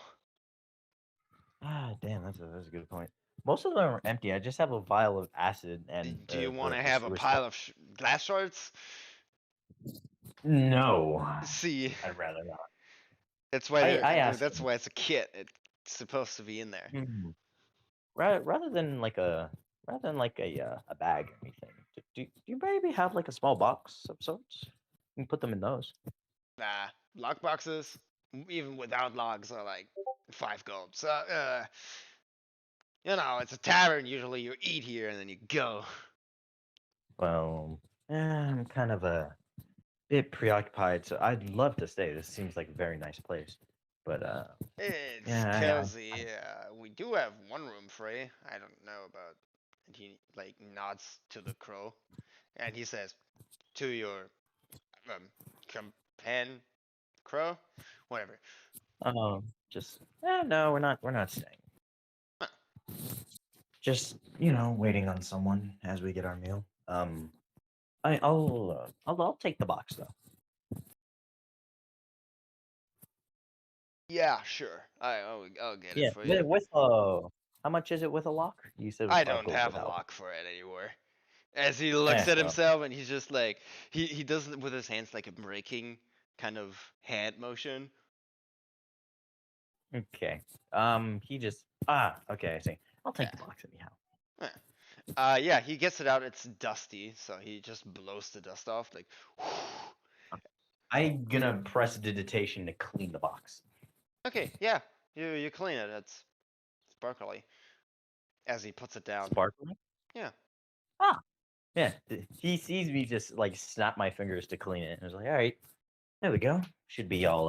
Ah, damn, that's a good point. Most of them are empty. I just have a vial of acid and. Do you want to the have a sewer pile of glass shards? No. See, I'd rather not. that's why I asked. that's why it's a kit. It's supposed to be in there. Rather than like a bag or anything. Do you maybe have like a small box of sorts? You can put them in those. Nah, lock boxes. even without logs, are like 5 gold. So, it's a tavern. Usually, you eat here and then you go. Well, I'm kind of a bit preoccupied, so I'd love to stay. This seems like a very nice place. But It's yeah, cozy. We do have one room free. I don't know about. And he like nods to the crow, and he says to your um companion crow, whatever. just no, we're not staying. Huh. Just waiting on someone as we get our meal. I'll take the box though. Yeah, sure. I'll get it Yeah, for you. with how much is it with a lock? You said it was I 5 don't gold have a without. lock for it anywhere. As he looks at Well, himself and he's just like he does it with his hands like a breaking kind of hand motion. okay. He just okay, I see. I'll take Yeah. the box anyhow. Yeah, he gets it out. It's dusty, so he just blows the dust off. Like, I'm gonna press digitation to clean the box. okay, yeah, you clean it. It's sparkly. As he puts it down. Sparkling. Yeah. Ah, yeah. He sees me just like snap my fingers to clean it, and I was like, all right, there we go. Should be all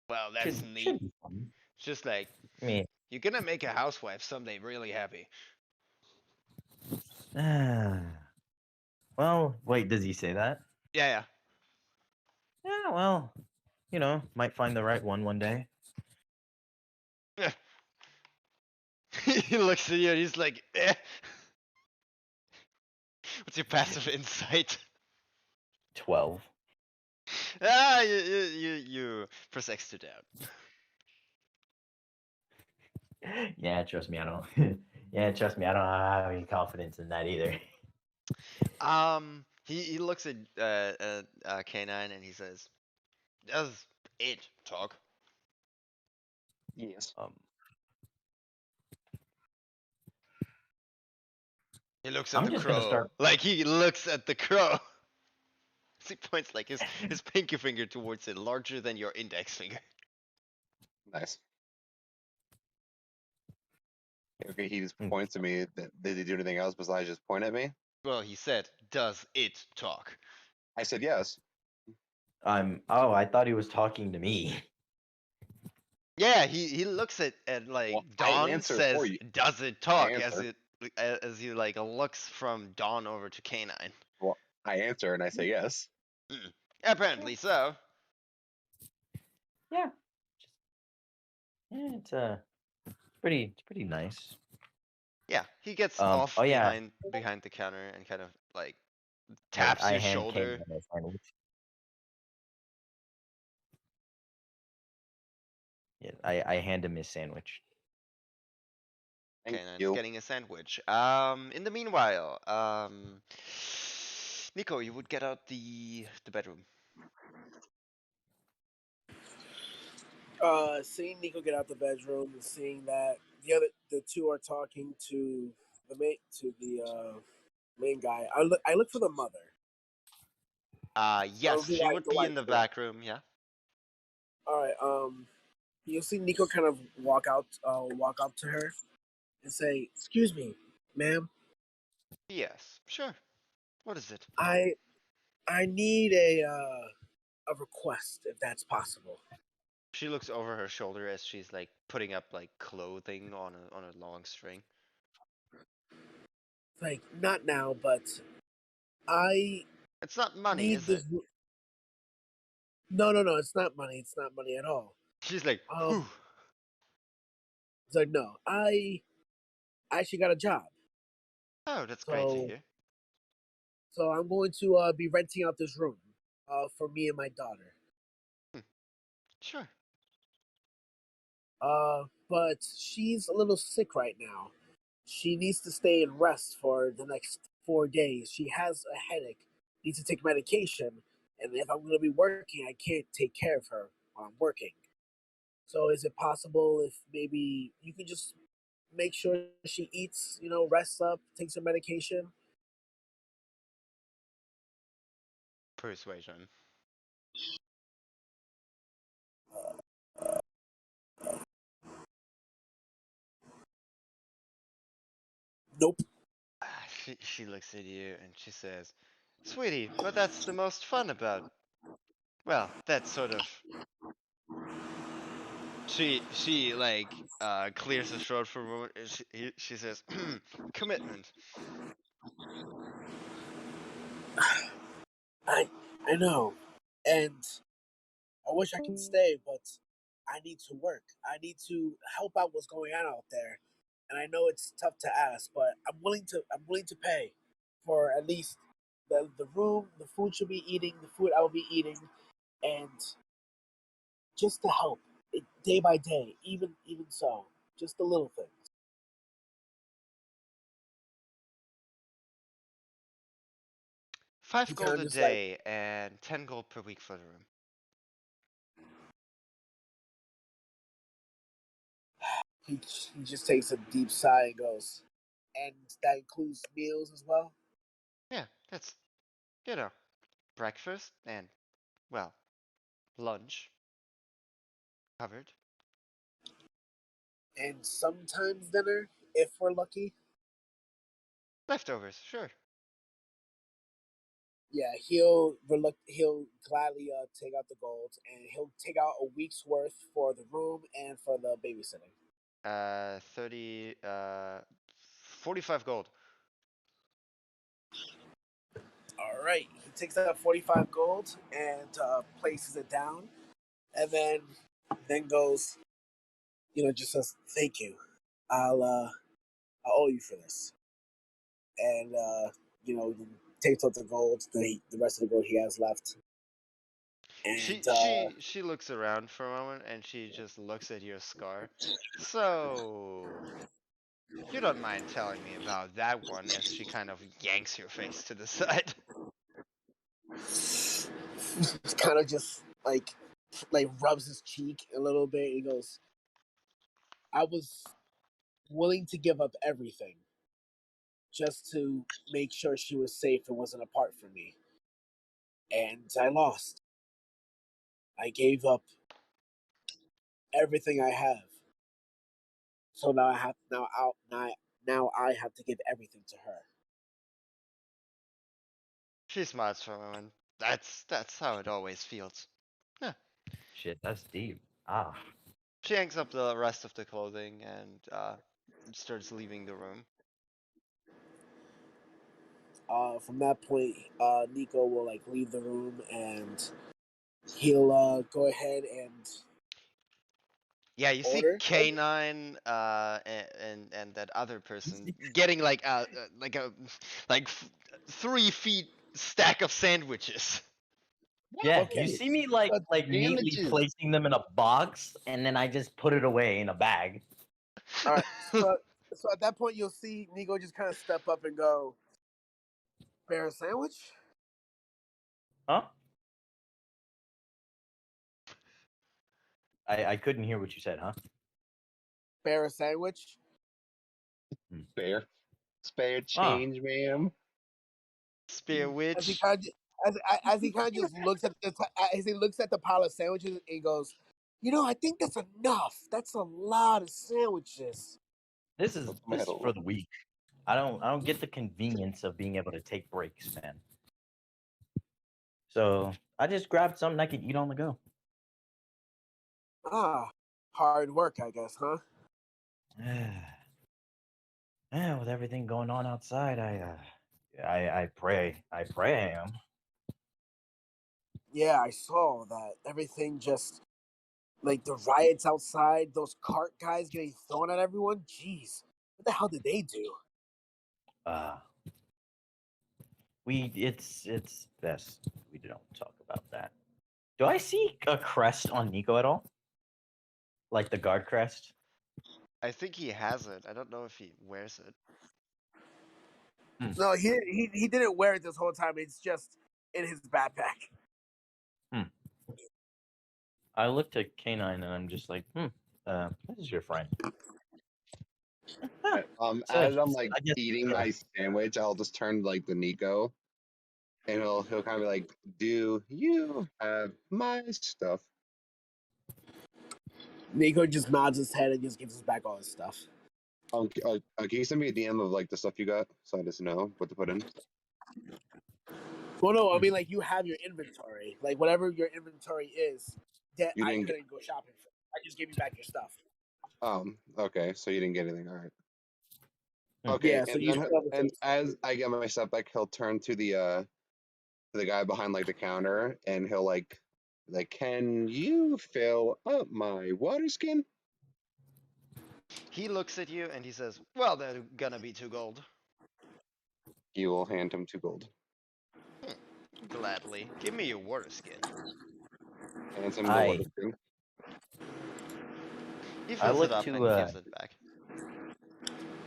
Well, that's neat. should be fun. It's just like I mean, you're gonna make a housewife someday really happy. well, wait, does he say that? Yeah, Yeah, well, might find the right one day. yeah. He looks at you and he's like, eh. What's your passive insight? 12. You press X to doubt. Yeah, trust me, I don't. Yeah, trust me, I don't have any confidence in that either. He looks at K9 and he says, "Does it talk?" Yes. He looks at I'm the just gonna crow. start. Like he looks at the crow. He points like his pinky finger towards it, larger than your index finger. Nice. Okay, he just Mm, points at me. Did he do anything else besides just point at me? Well, he said, "Does it talk?" I said yes. Oh, I thought he was talking to me. Yeah, he looks at like Well, I Dawn answer for says, you. "Does it I talk?" answer. As he like looks from Dawn over to K9. Well, I answer and I say yes. Apparently so. Yeah. Yeah, it's pretty nice. Yeah, he gets Oh off yeah, behind the counter and kind of like I, taps I your hand came shoulder. in a sandwich. Yeah, I hand him his sandwich. Thank K9's you. getting a sandwich. In the meanwhile, Nico, you would get out the bedroom. Seeing Nico get out the bedroom and seeing that the two are talking to the main guy. I look for the mother. Or Yes, the she wife. would The be wife. in the back room. Yeah. All right. You'll see Nico kind of walk up to her and say, "Excuse me, ma'am. Yes, sure. What is it? I I need a request if that's possible. She looks over her shoulder as she's like putting up like clothing on a long string. Like not now, but I It's not money, need is it? this. No. It's not money. It's not money at all. She's like, whew. Um, it's like no. I actually got a job, Oh, that's great to so hear. I'm going to be renting out this room for me and my daughter. Hmm, sure. But she's a little sick right now. She needs to stay and rest for the next 4 days. She has a headache, needs to take medication, and if I'm going to be working, I can't take care of her while I'm working. So, is it possible if maybe you can just make sure she eats, rests up, takes her medication? Persuasion. Nope. She looks at you and she says, "Sweetie, but that's the most fun about. Well, that sort of." She like clears her throat for a moment. And she says, "Commitment." I I know, and I wish I could stay, but I need to work. I need to help out what's going on out there, and I know it's tough to ask, but I'm willing to pay for at least the room, the food she'll be eating, the food I will be eating, and just to help it, day by day, even so, just the little things. 5 He kind gold of a just like day and 10 gold per week for the room. he he just takes a deep sigh and goes, and that includes meals as well. Yeah, that's, you know, breakfast and, well, lunch covered. And sometimes dinner if we're lucky. Leftovers, sure. Yeah, he'll gladly take out the gold, and he'll take out a week's worth for the room and for the babysitting. 30, 45 gold. All right, he takes out 45 gold and places it down, and then goes, just says thank you. I owe you for this, and takes out the gold, the rest of the gold he has left, and She looks around for a moment and she just looks at your scar. So, you don't mind telling me about that one as she kind of yanks your face to the side. kind of just like rubs his cheek a little bit. He goes, I was willing to give up everything just to make sure she was safe and wasn't apart from me. And I lost. I gave up everything I have. So now I have now I have to give everything to her. She smiles for a moment. That's how it always feels. Yeah. Shit, that's deep. Ah, She hangs up the rest of the clothing and starts leaving the room. From that point, Nico will like leave the room and he'll go ahead and Yeah, you see order. K9 and that other person getting like a like 3 feet stack of sandwiches. yeah. You Okay, see me so like neatly Damages. placing them in a box, and then I just put it away in a bag. all right, so at that point you'll see Nico just kind of step up and go, "Bear a sandwich." Huh? I couldn't hear what you said, huh? Bear a sandwich. Spare. Spare Ah, change, ma'am. Spear As he witch. kind of as he kind of just looks at as he looks at the pile of sandwiches and he goes, I think that's enough. That's a lot of sandwiches. this is Put my this head is over. for the weak. I don't get the convenience of being able to take breaks, man. So I just grabbed something I could eat on the go. Ah, hard work, I guess, huh? Yeah, with everything going on outside, I pray I am. Yeah, I saw that. Everything just like the riots outside, those cart guys getting thrown at everyone. Jeez, what the hell did they do? Uh, it's best we don't talk about that. Do I see a crest on Nico at all? Like the guard crest? I think he has it. I don't know if he wears it. Hmm. No, he didn't wear it this whole time. It's just in his backpack. Hmm. I looked at Canine and I'm just like, this is your friend. Huh. As I'm like I guess eating my sandwich, I'll just turn like the Nico, and he'll kind of be like, "Do you have my stuff?" Nico just nods his head and just gives us back all his stuff. Can you send me a DM of like the stuff you got so I just know what to put in? Well, no, I mean like you have your inventory, like whatever your inventory is that You I didn't get. couldn't go shopping for. I just gave you back your stuff. Okay, so you didn't get anything. All right. Hmm. Okay, Yeah, so and you then still have the and same stuff. as I get my stuff back, he'll turn to the guy behind like the counter, and he'll like, can you fill up my water skin? He looks at you and he says, "Well, they're gonna be 2 gold." You will hand him 2 gold. Gladly. Give me your water skin. Hands him the water I skin. He I fills it look up to and gives it back.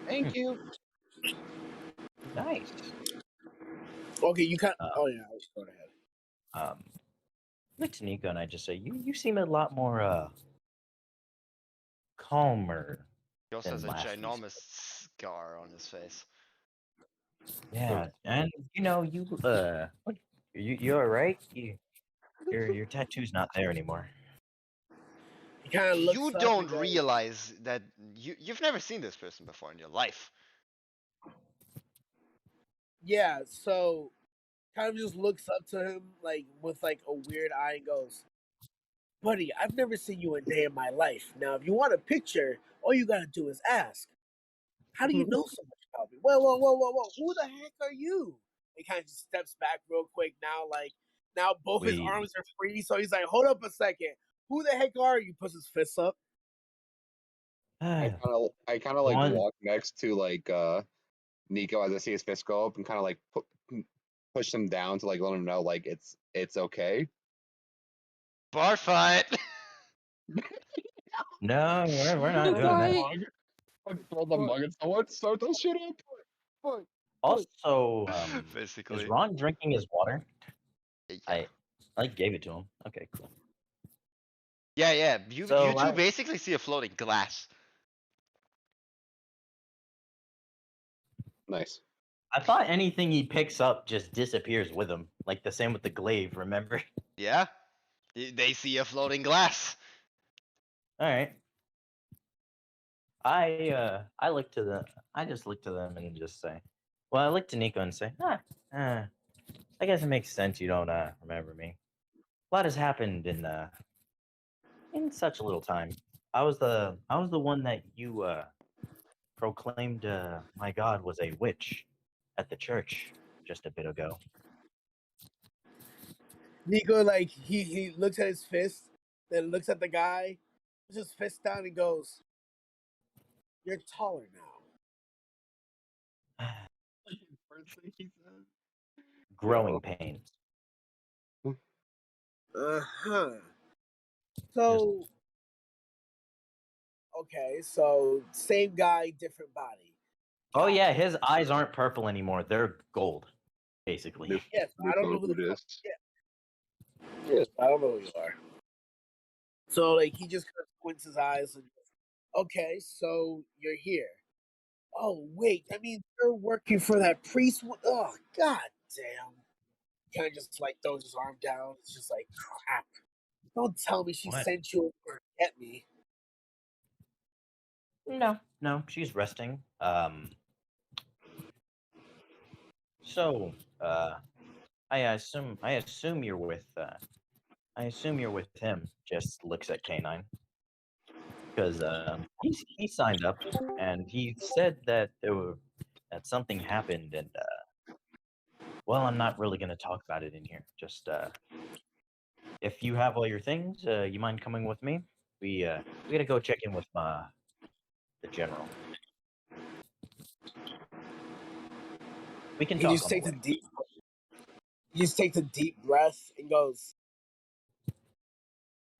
Thank you. nice. Okay, you can't. Uh, Oh yeah, go ahead. um, look to Nico and I just say, you seem a lot more calmer He also has than a last we ginormous spoke. scar on his face. Yeah, and you're all right. Your tattoo's not there anymore. He kind of You looks up don't and goes, realize that you've never seen this person before in your life. "Yeah." So kind of just looks up to him like with like a weird eye and goes, "Buddy, I've never seen you a day in my life. Now, if you want a picture, all you gotta do is ask. How do you know so much about me? Whoa, whoa, whoa, whoa, whoa! Who the heck are you?" He kind of just steps back real quick. Now both his We arms are free, so he's like, "Hold up a second. Who the heck are you?" Puts his fists up. I kind of like one. walk next to like Nico as I see his fist go up and kind of like push him down to like let him know like it's okay. Bar fight. No, we're not Throw the doing that. mug. Throw the mug at someone. Start that shit up. Also, is Basically. Ron drinking his water? Yeah. I gave it to him. Okay, cool. Yeah. You So two basically see a floating glass. Nice. I thought anything he picks up just disappears with him, like the same with the glaive. Remember? Yeah. They see a floating glass. All right. I look to the I just look to them and just say, well, I look to Nico and say, I guess it makes sense you don't remember me. A lot has happened in such a little time. I was the one that you proclaimed my god was a witch at the church just a bit ago. Nico like he looks at his fist, then looks at the guy, puts his fist down and goes, "You're taller now." First thing he says. Growing pains. Uh-huh. Just So okay, so same guy, different body. oh Got yeah, it. his eyes aren't purple anymore. They're gold, basically. Yes, I don't know who the fuck. This. Yeah, yes, I don't know who you are. So like he just kind of squints his eyes and okay, so you're here. Oh wait, that means you're working for that priest. Oh god damn! Kind of just like throws his arm down. It's just like crap. Don't tell me she What? sent you over to get me. No, she's resting. So, I assume you're with him. Just looks at K9 because he signed up and he said that that something happened and well, I'm not really gonna talk about it in here. Just if you have all your things, you mind coming with me? We gotta go check in with the general. We can He talk just on the takes a way. deep. He just takes a deep breath and goes,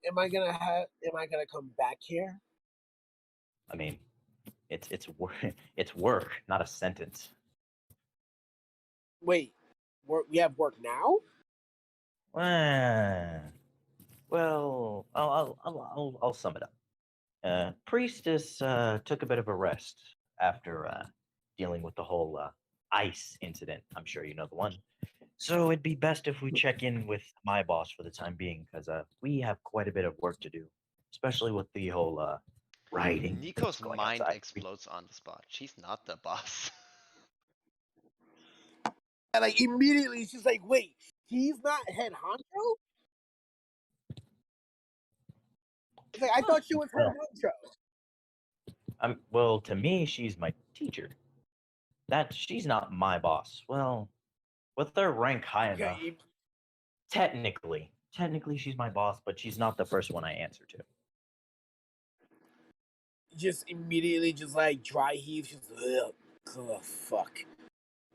Am I gonna come back here? I mean, it's work. It's work, not a sentence. Wait, we have work now? Uh, well, I'll sum it up. Priestess took a bit of a rest after dealing with the whole ice incident. I'm sure you know the one. So it'd be best if we check in with my boss for the time being, because we have quite a bit of work to do, especially with the whole writing. Nico's going mind outside. explodes on the spot. She's not the boss. And like immediately she's like, wait, he's not head honcho? It's like I thought she was head Well, honcho. well, to me, she's my teacher. That she's not my boss. Well, with her rank high enough, Okay, technically, she's my boss, but she's not the first one I answer to. just immediately just like dry heaves. Just ugh, fuck.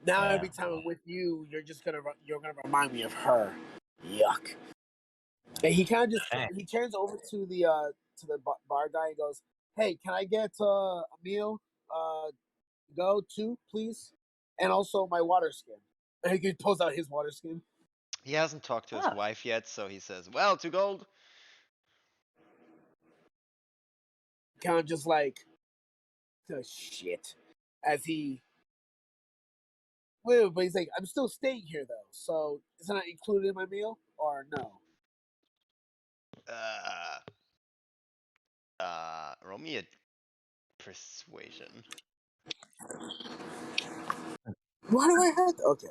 Now Yeah, every time I'm with you, you're gonna remind me of her. Yuck. And he kind of just okay. he turns over to the bar guy and goes, "Hey, can I get a meal? Go too, please, and also my water skin." And he pulls out his water skin. He hasn't talked to his Ah, wife yet, so he says, "Well, 2 gold." Kind of just like, the shit, as he. Wait, but he's like, I'm still staying here though, so isn't that included in my meal or no? Roll me a persuasion. Why do I have to? Okay,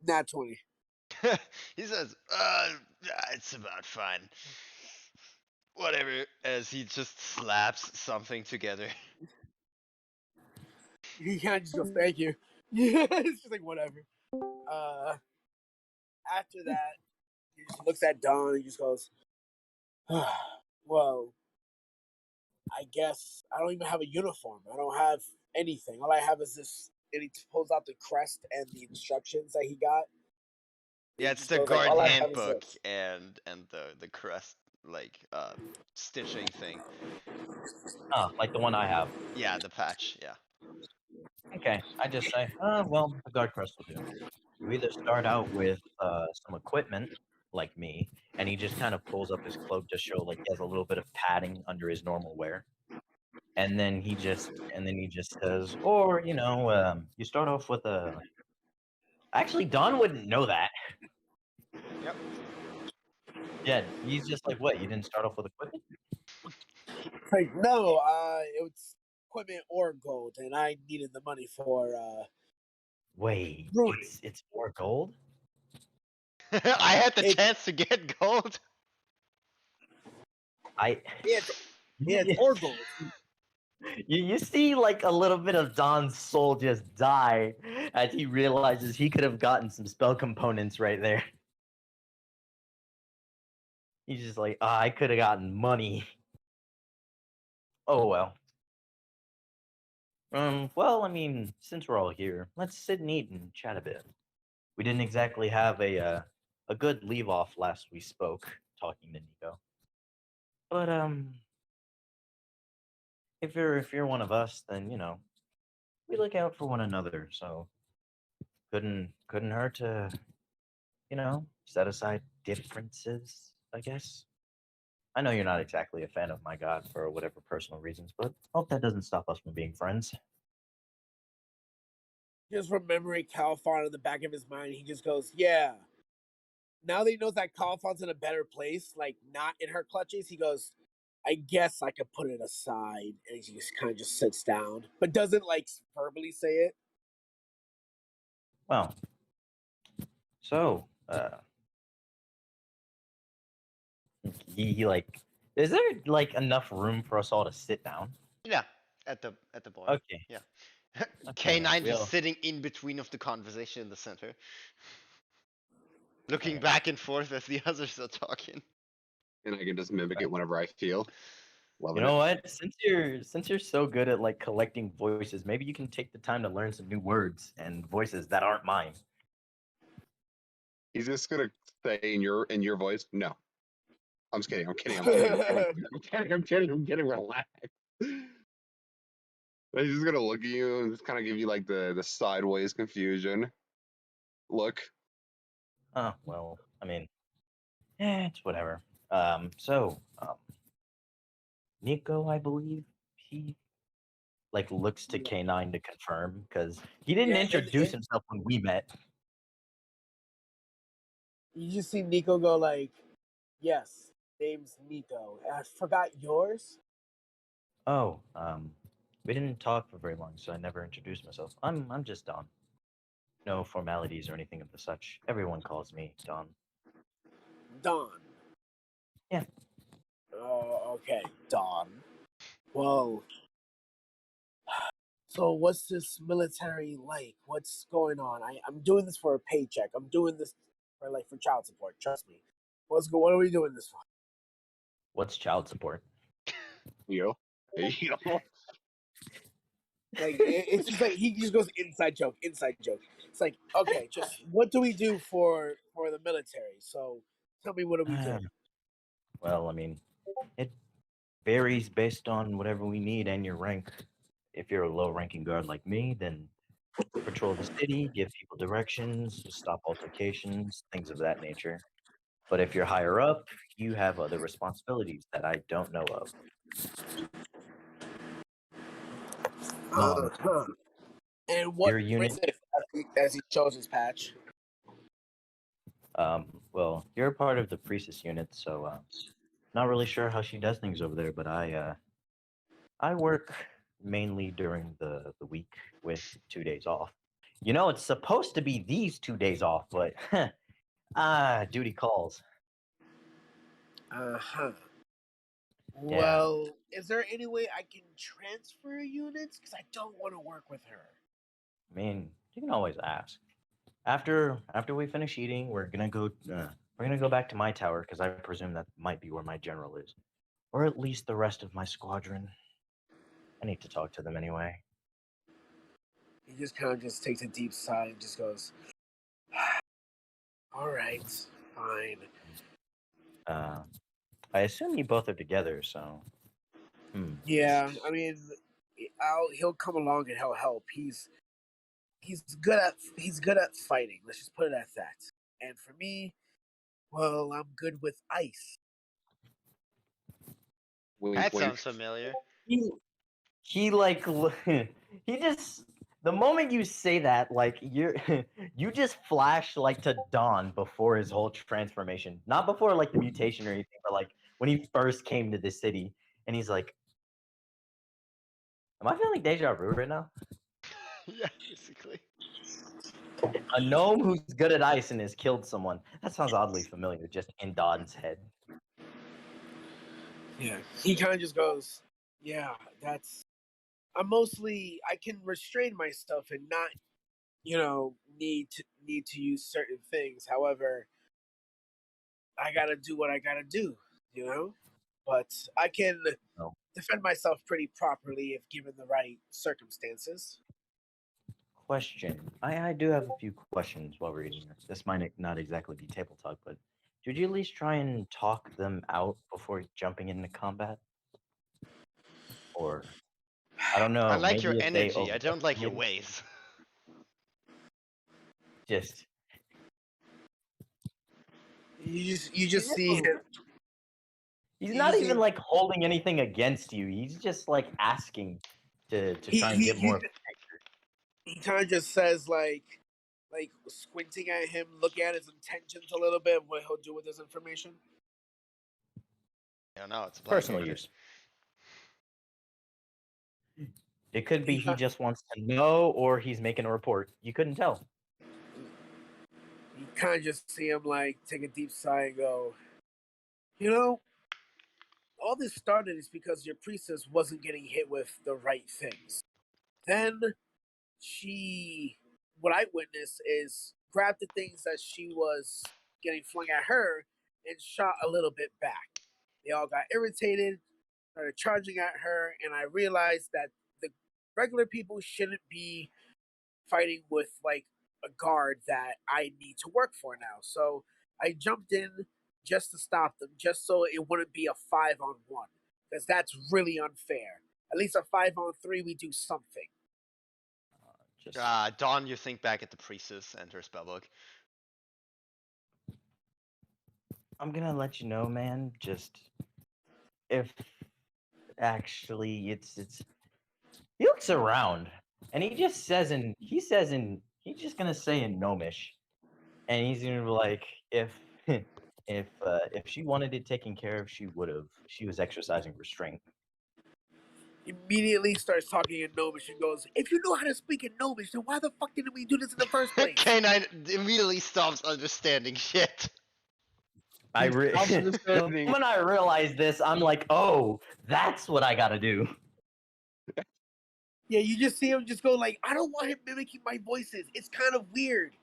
not 20. He says, it's about fine. Whatever, as he just slaps something together. He kind of just goes, "Thank you." Yeah, it's just like whatever. After that, he just looks at Don and he just goes, "Well, I guess I don't even have a uniform. I don't have anything. All I have is this." And he pulls out the crest and the instructions that he got. Yeah, He it's just the goes like, guard "All I have is handbook this." and the crest like stitching thing. like the one I have. Yeah, the patch. Yeah. Okay, I just say, well, the guard crest will do. You either start out with some equipment, like me, and he just kind of pulls up his cloak to show like he has a little bit of padding under his normal wear, and then he just says, or you start off with a. Actually, Don wouldn't know that. Yep. Yeah, he's just like, what? You didn't start off with equipment? Like, no, it was equipment or gold, and I needed the money for Wait, brewing. it's more gold. I had the It's chance to get gold. I yeah, it's or gold. you see like a little bit of Don's soul just die as he realizes he could have gotten some spell components right there. He's just like, I could have gotten money. Oh well. Well, I mean, since we're all here, let's sit and eat and chat a bit. We didn't exactly have a good leave off last we spoke, talking to Nico. But if you're one of us, then we look out for one another. So couldn't hurt to set aside differences, I guess. I know you're not exactly a fan of my god for whatever personal reasons, but hope that doesn't stop us from being friends. Just remembering Califon in the back of his mind, he just goes, "Yeah." Now that he knows that Califon's in a better place, like not in her clutches, he goes, "I guess I could put it aside," and he just kind of just sits down, but doesn't like verbally say it. Well, so he like, is there like enough room for us all to sit down? Yeah, at the bar. Okay. Yeah. Okay. K9 just We'll. sitting in between of the conversation in the center, looking back and forth as the others are talking. And I can just mimic it whenever I feel. You Loving know it. what? Since you're so good at like collecting voices, maybe you can take the time to learn some new words and voices that aren't mine. He's just gonna say in your voice, no. I'm just kidding. I'm kidding. I'm kidding. I'm kidding. I'm kidding. I'm kidding. I'm kidding. Relax. He's just gonna look at you and just kind of give you like the sideways confusion look. Oh well, I mean, it's whatever. Nico, I believe he like looks to Yeah. K9 to confirm because he didn't Yeah, introduce himself when we met. you just see Nico go like, "Yes." Name's Nico. I forgot yours. Oh, we didn't talk for very long, so I never introduced myself. I'm just Don. No formalities or anything of the such. Everyone calls me Don. Don. Yeah. Oh, okay, Don. Well, so what's this military like? What's going on? I'm doing this for a paycheck. I'm doing this for child support. Trust me. What are we doing this for? What's child support? You know, Like it's just like he just goes inside joke, inside joke. It's like okay, just what do we do for the military? So tell me what do we do? Well, I mean, it varies based on whatever we need and your rank. If you're a low-ranking guard like me, then patrol the city, give people directions, stop altercations, things of that nature. But if you're higher up, you have other responsibilities that I don't know of. Uh-huh. And what Your unit, is it as he shows his patch? well, you're a part of the priestess unit, so not really sure how she does things over there, but I work mainly during the week with 2 days off. You know, it's supposed to be these 2 days off, but duty calls. Uh-huh. Yeah, Well, is there any way I can transfer units? Because I don't want to work with her. I mean, you can always ask. After we finish eating, we're gonna go back to my tower because I presume that might be where my general is, or at least the rest of my squadron. I need to talk to them anyway. He just kind of just takes a deep sigh and just goes, "All right, fine." Uh, I assume you both are together, so. Yeah, I mean, he'll come along and he'll help. He's good at fighting. Let's just put it at that. And for me, well, I'm good with ice. wink, That wink. sounds familiar. He he like he just the moment you say that, like you're you just flash like to Dawn before his whole transformation, not before like the mutation or anything, but like when he first came to the city, and he's like, "Am I feeling deja vu right now?" Yeah, basically. A gnome who's good at ice and has killed someone. That sounds oddly familiar, just in Don's head. Yeah, he kind of just goes, "Yeah, that's." I can restrain myself and not, need to use certain things. However, I gotta do what I gotta do, you know. But I can Oh. defend myself pretty properly if given the right circumstances. Question. I do have a few questions while we're eating this. This might not exactly be table talk, but should you at least try and talk them out before jumping into combat? Or I don't I know, like your maybe if they energy. I don't like your overestimated, ways. just You he's just just see him. he's You not see even him. like holding anything against you. He's just like asking to He try and he get more. he, he kind of just says like squinting at him, looking at his intentions a little bit, what he'll do with this information. I don't know. It's a blind Personal order. use. It could be He he just wants to know or he's making a report. You couldn't tell. you kind of just see him like take a deep sigh and go, you know, all this started is because your priestess wasn't getting hit with the right things. Then she, what I witnessed is grabbed the things that she was getting flung at her and shot a little bit back. They all got irritated, started charging at her, and I realized that the regular people shouldn't be fighting with like a guard that I need to work for now. So I jumped in just to stop them, just so it wouldn't be a 5-on-1, because that's really unfair. At least a 5-on-3, we do something. Just Dawn, you think back at the priestess and her spellbook. I'm gonna let you know, man. Just if actually it's he looks around and he's just gonna say in gnomish, and he's gonna be like, if if she wanted it taken care of, she would have. She was exercising restraint. Immediately starts talking in Gnomish and goes, "If you know how to speak in Gnomish, then why the fuck didn't we do this in the first place?" Canine immediately stops understanding shit. He stops the understanding. moment I realized this, I'm like, oh, that's what I gotta do. Yeah, you just see him just go like, "I don't want him mimicking my voices. It's kind of weird."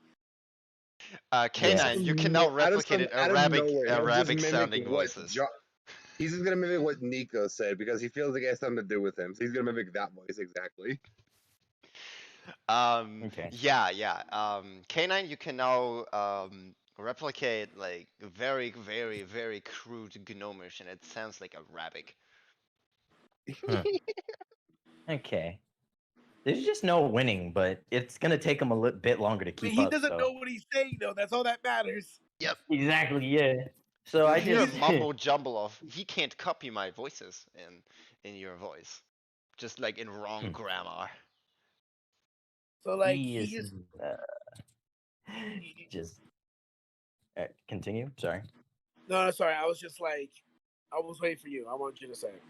Canine, you can now replicate it Out of nowhere, he'll just Arabic mimic sounding what voices. he's just gonna mimic what Nico said because he feels like it has something to do with him. So he's gonna mimic that voice exactly. Okay. Yeah. Canine, you can now replicate like very, very, very crude Gnomish, and it sounds like Arabic. Okay. There's just no winning, but it's gonna take him a bit longer to I mean, keep he up. doesn't So know what he's saying though. That's all that matters. Yep. exactly, yeah. So You I hear a just mumbo jumble of he can't copy my voices in your voice, just like in wrong grammar. So like he he is just just continue. Sorry. no, sorry. I was just like, I was waiting for you. I want you to say it.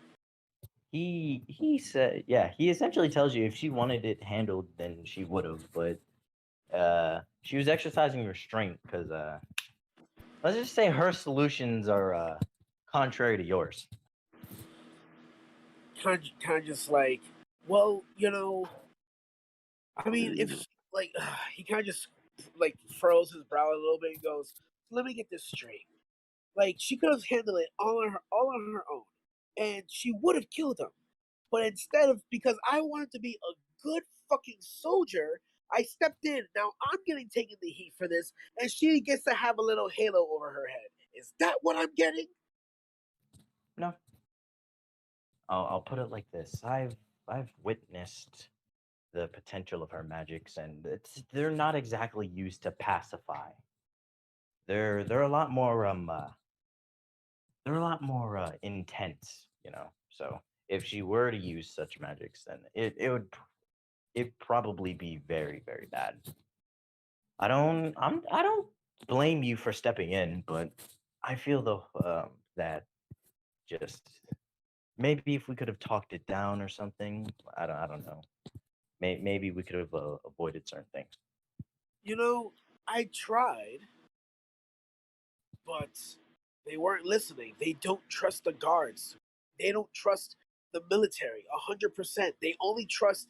He said, yeah, he essentially tells you if she wanted it handled, then she would have, but she was exercising restraint because let's just say her solutions are contrary to yours. Kind of just like, well, you know, I mean, if like he kind of just like furrows his brow a little bit and goes, "Let me get this straight. Like she could have handled it all on her own, and she would have killed him. But instead of because I wanted to be a good fucking soldier, I stepped in. Now I'm getting taken the heat for this, and she gets to have a little halo over her head. Is that what I'm getting?" No, I'll put it like this: I've witnessed the potential of her magics, and they're not exactly used to pacify. They're a lot more they're a lot more intense, you know. So if she were to use such magics, then it probably be very, very bad. I don't blame you for stepping in, but I feel though that just maybe if we could have talked it down or something, I don't know. Maybe we could have avoided certain things. You know, I tried, but they weren't listening. They don't trust the guards. They don't trust the military 100%. They only trust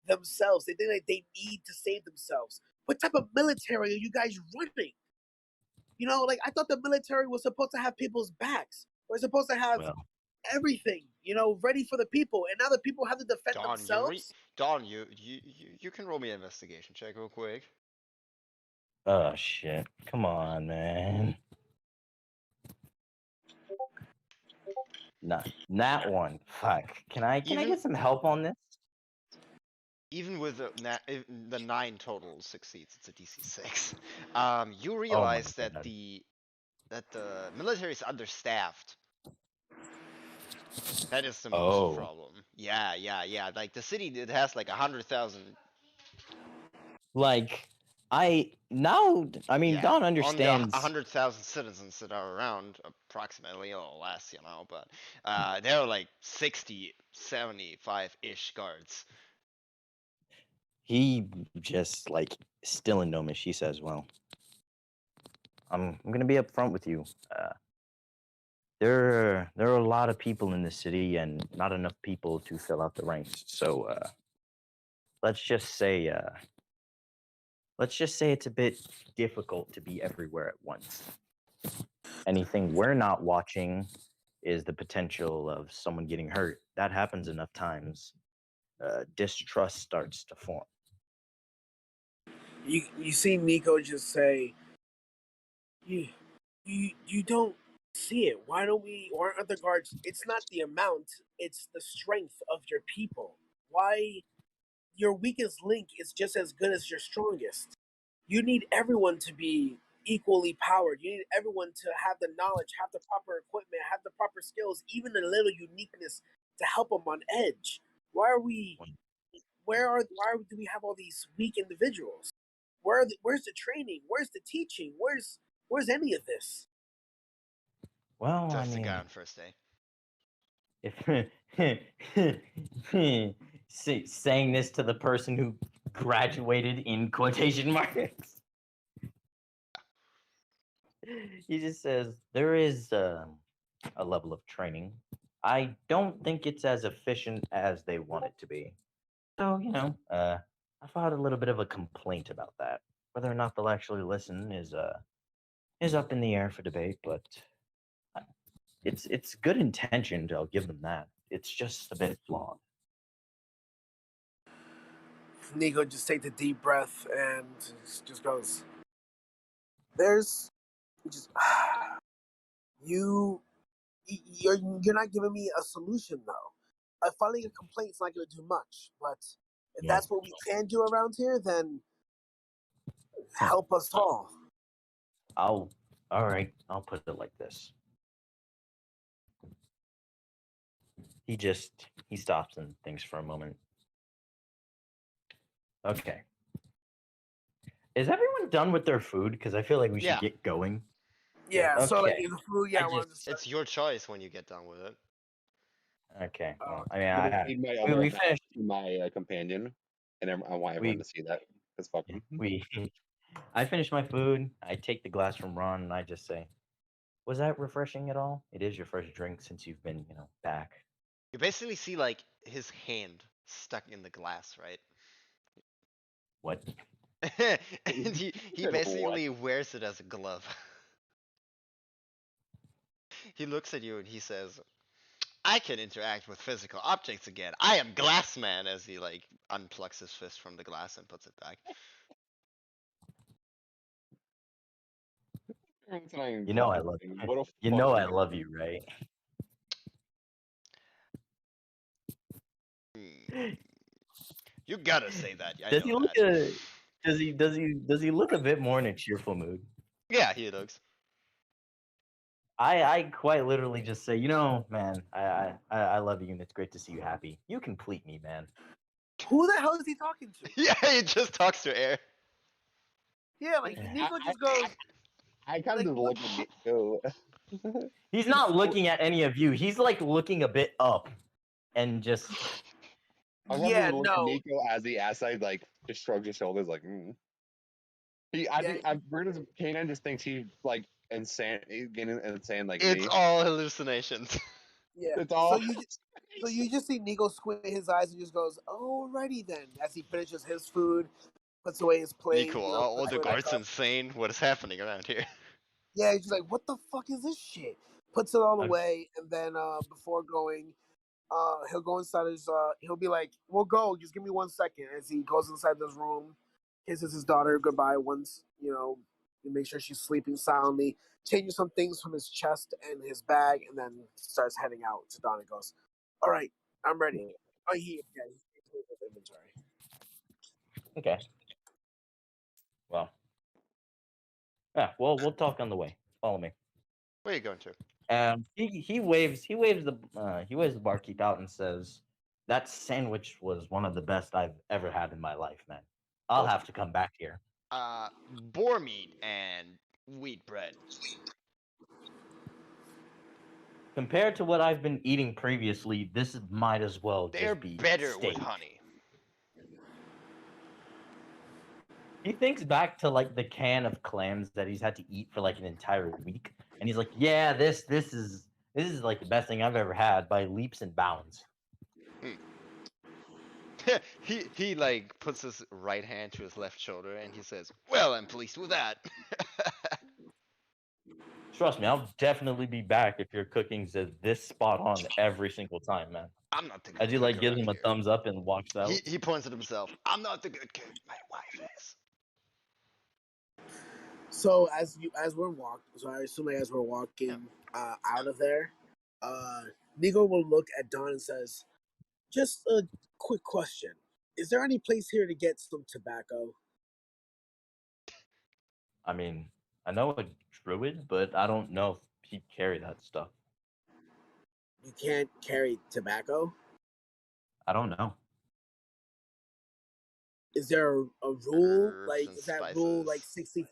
themselves. They think that they need to save themselves. What type of military are you guys running? You know, like I thought the military was supposed to have people's backs. We're supposed to have Well, everything, you know, ready for the people, and now the people have to defend themselves. Don, you can roll me an investigation check real quick. oh shit! Come on, man. Not one. Fuck. Can I Even get some help on this? even with the 9 total succeeds, it's a DC 6. You Oh my realize that god. the military is understaffed. That is the most Oh. problem. Yeah. Like the city, it has like 100,000. Like I now I mean Yeah, Don on the understands 100,000 citizens that are around, approximately, or less, you know. But there are like 60, 75-ish guards. he just like still in Gnomish, he says, well, I'm gonna be upfront with you. There are a lot of people in the city and not enough people to fill out the ranks. So let's just say it's a bit difficult to be everywhere at once. Anything we're not watching is the potential of someone getting hurt. That happens enough times. Distrust starts to form. You see Nico just say, you you don't see it. Why don't we? Why aren't the guards? It's not the amount; it's the strength of your people. Why your weakest link is just as good as your strongest. You need everyone to be equally powered. You need everyone to have the knowledge, have the proper equipment, have the proper skills, even a little uniqueness to help them on edge. Why are we? Why do we have all these weak individuals? Where's the training? Where's the teaching? Where's any of this? Well, Just I the guy mean, on first day. if saying this to the person who graduated in quotation marks, he just says there is a level of training. I don't think it's as efficient as they want it to be. So, I filed a little bit of a complaint about that. Whether or not they'll actually listen is up in the air for debate, but it's good intentioned. I'll give them that. It's just a bit flawed. Nico just takes a deep breath and just goes, "There's just you. You're not giving me a solution though. Filing a complaint's not going to do much. But if Yeah. that's what we can do around here, then help us all." All right. I'll put it like this. He stops and thinks for a moment. Okay. Is everyone done with their food? Because I feel like we should Yeah. get going. Yeah. So like Okay. the food, yeah, I I wanted to just start. It's your choice when you get done with it. okay. Well, I I'm gonna mean, feed my we other half finished. to my companion, and I want everyone We to see that. Because fuck yeah, them. we I finish my food. I take the glass from Ron and I just say, "Was that refreshing at all? It is your first drink since you've been, back." You basically see like his hand stuck in the glass, right? What? And he Said what? basically wears it as a glove. He looks at you and he says, I can interact with physical objects again. I am Glassman, as he like unplugs his fist from the glass and puts it back. You know I love What a you know I fucking love you, right? Hmm. You gotta say that. I Does know he look that. does he look a bit more in a cheerful mood? Yeah, he looks. I quite literally just say, man, I love you and it's great to see you happy. You complete me, man. Who the hell is he talking to? Yeah, he just talks to air. Yeah, like Nico just goes. I kind of Like, just look at Nico. He's not looking at any of you. He's like looking a bit up and just I kind of Yeah, just look at no. Nico as the outside, like just shrugs his shoulders, like. I Yeah, think Brutus Kanan just thinks he's like insane, getting insane like It's me. all hallucinations. yeah. It's So all. you just see Nico squint his eyes and just goes, "Alrighty then." As he finishes his food, puts away his plate, Nico, all puts the away back guards up. insane. What is happening around here? Yeah, he's just like, "What the fuck is this shit?" Puts it all Okay. away, and then before going, he'll go inside his. He'll be like, "We'll go. Just give me 1 second." As he goes inside this room, kisses his daughter goodbye once, to make sure she's sleeping soundly. Changes some things from his chest and his bag, and then starts heading out to Don and goes, "All right, I'm ready." Oh, he's with inventory. okay. Well, yeah. Well, we'll talk on the way. Follow me. Where are you going to? He waves the barkeep out and says, "That sandwich was one of the best I've ever had in my life, man. I'll have to come back here." Boar meat and wheat bread. Compared to what I've been eating previously, this might as well They're just be better with steak. honey. He thinks back to like the can of clams that he's had to eat for like an entire week, and he's like, "Yeah, this is like the best thing I've ever had by leaps and bounds." He like puts his right hand to his left shoulder and he says, "Well, I'm pleased with that." Trust me, I'll definitely be back if your cooking's this spot on every single time, man. I'm not the As good he cook like gives around him a here. thumbs up and walks out. He points at himself. I'm not the good cook. My wife is. So as we're walking, so I assume as we're walking out of there, Nico will look at Don and says, "Just a quick question: is there any place here to get some tobacco?" I mean, I know a druid, but I don't know if he'd carry that stuff. You can't carry tobacco. I don't know. Is there a rule? Herbs Like, and is that rule spices.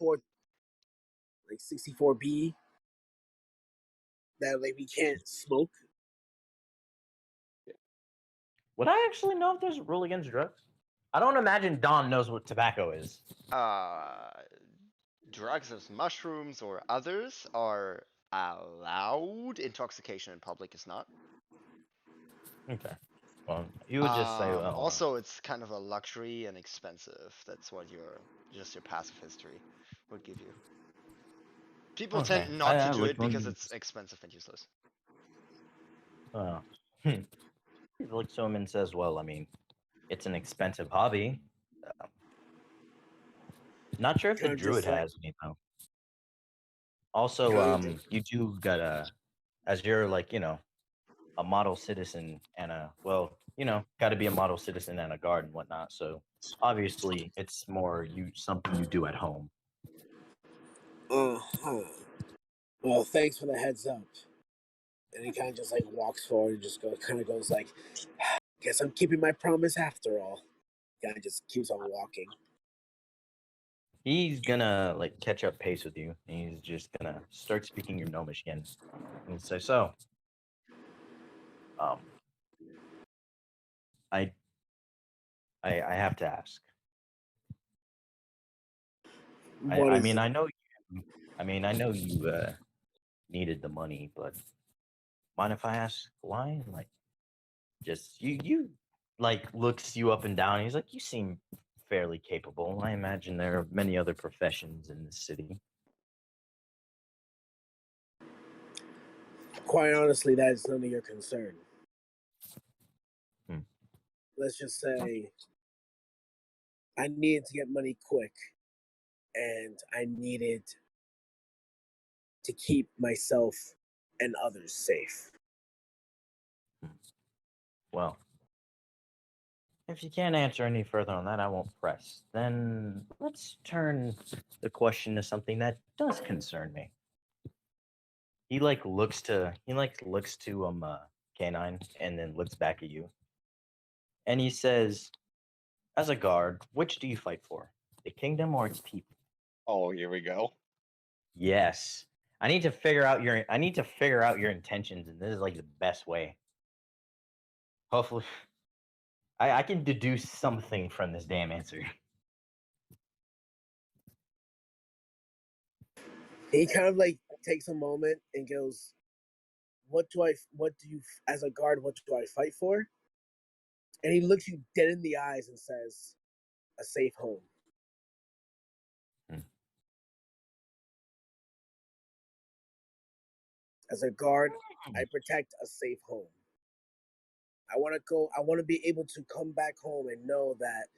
like 64B? that like we can't smoke. Would I actually know if there's a rule against drugs? I don't imagine Don knows what tobacco is. Drugs as mushrooms or others are allowed. Intoxication in public is not. Okay. Well, you would just say, well, Also, it's kind of a luxury and expensive. That's what your passive history would give you. People okay. tend not to I do looked it because on- it's expensive and useless. He looks to him and says, well, I mean, it's an expensive hobby. Not sure if the Kind of druid just like, has any, though. Also, Kinda. you do gotta, as you're like, a model citizen and gotta be a model citizen and a guard and whatnot. So obviously, it's more something you do at home. uh-huh. Well, thanks for the heads up. And he kind of just like walks forward and just goes like, guess I'm keeping my promise after all. Kind of just keeps on walking. He's gonna like catch up pace with you, and he's just gonna start speaking your gnomish again, and say, "So, I have to ask. What I is mean, it? I know you needed the money, but mind if I ask why? Like, just you like looks you up and down. He's like, you seem fairly capable. I imagine there are many other professions in the city. Quite honestly, that is none of your concern. Hmm. Let's just say I needed to get money quick, and I needed to keep myself and others safe. Well, if you can't answer any further on that, I won't press. Then let's turn the question to something that does concern me. He looks to Canine and then looks back at you. And he says, as a guard, which do you fight for? The kingdom or its people? Oh, here we go. Yes. I need to figure out your intentions, and this is like the best way. Hopefully I can deduce something from this damn answer. He kind of like takes a moment and goes, what do you, as a guard, what do I fight for? And he looks you dead in the eyes and says, a safe home. Hmm. As a guard, I protect a safe home. I want to be able to come back home and know that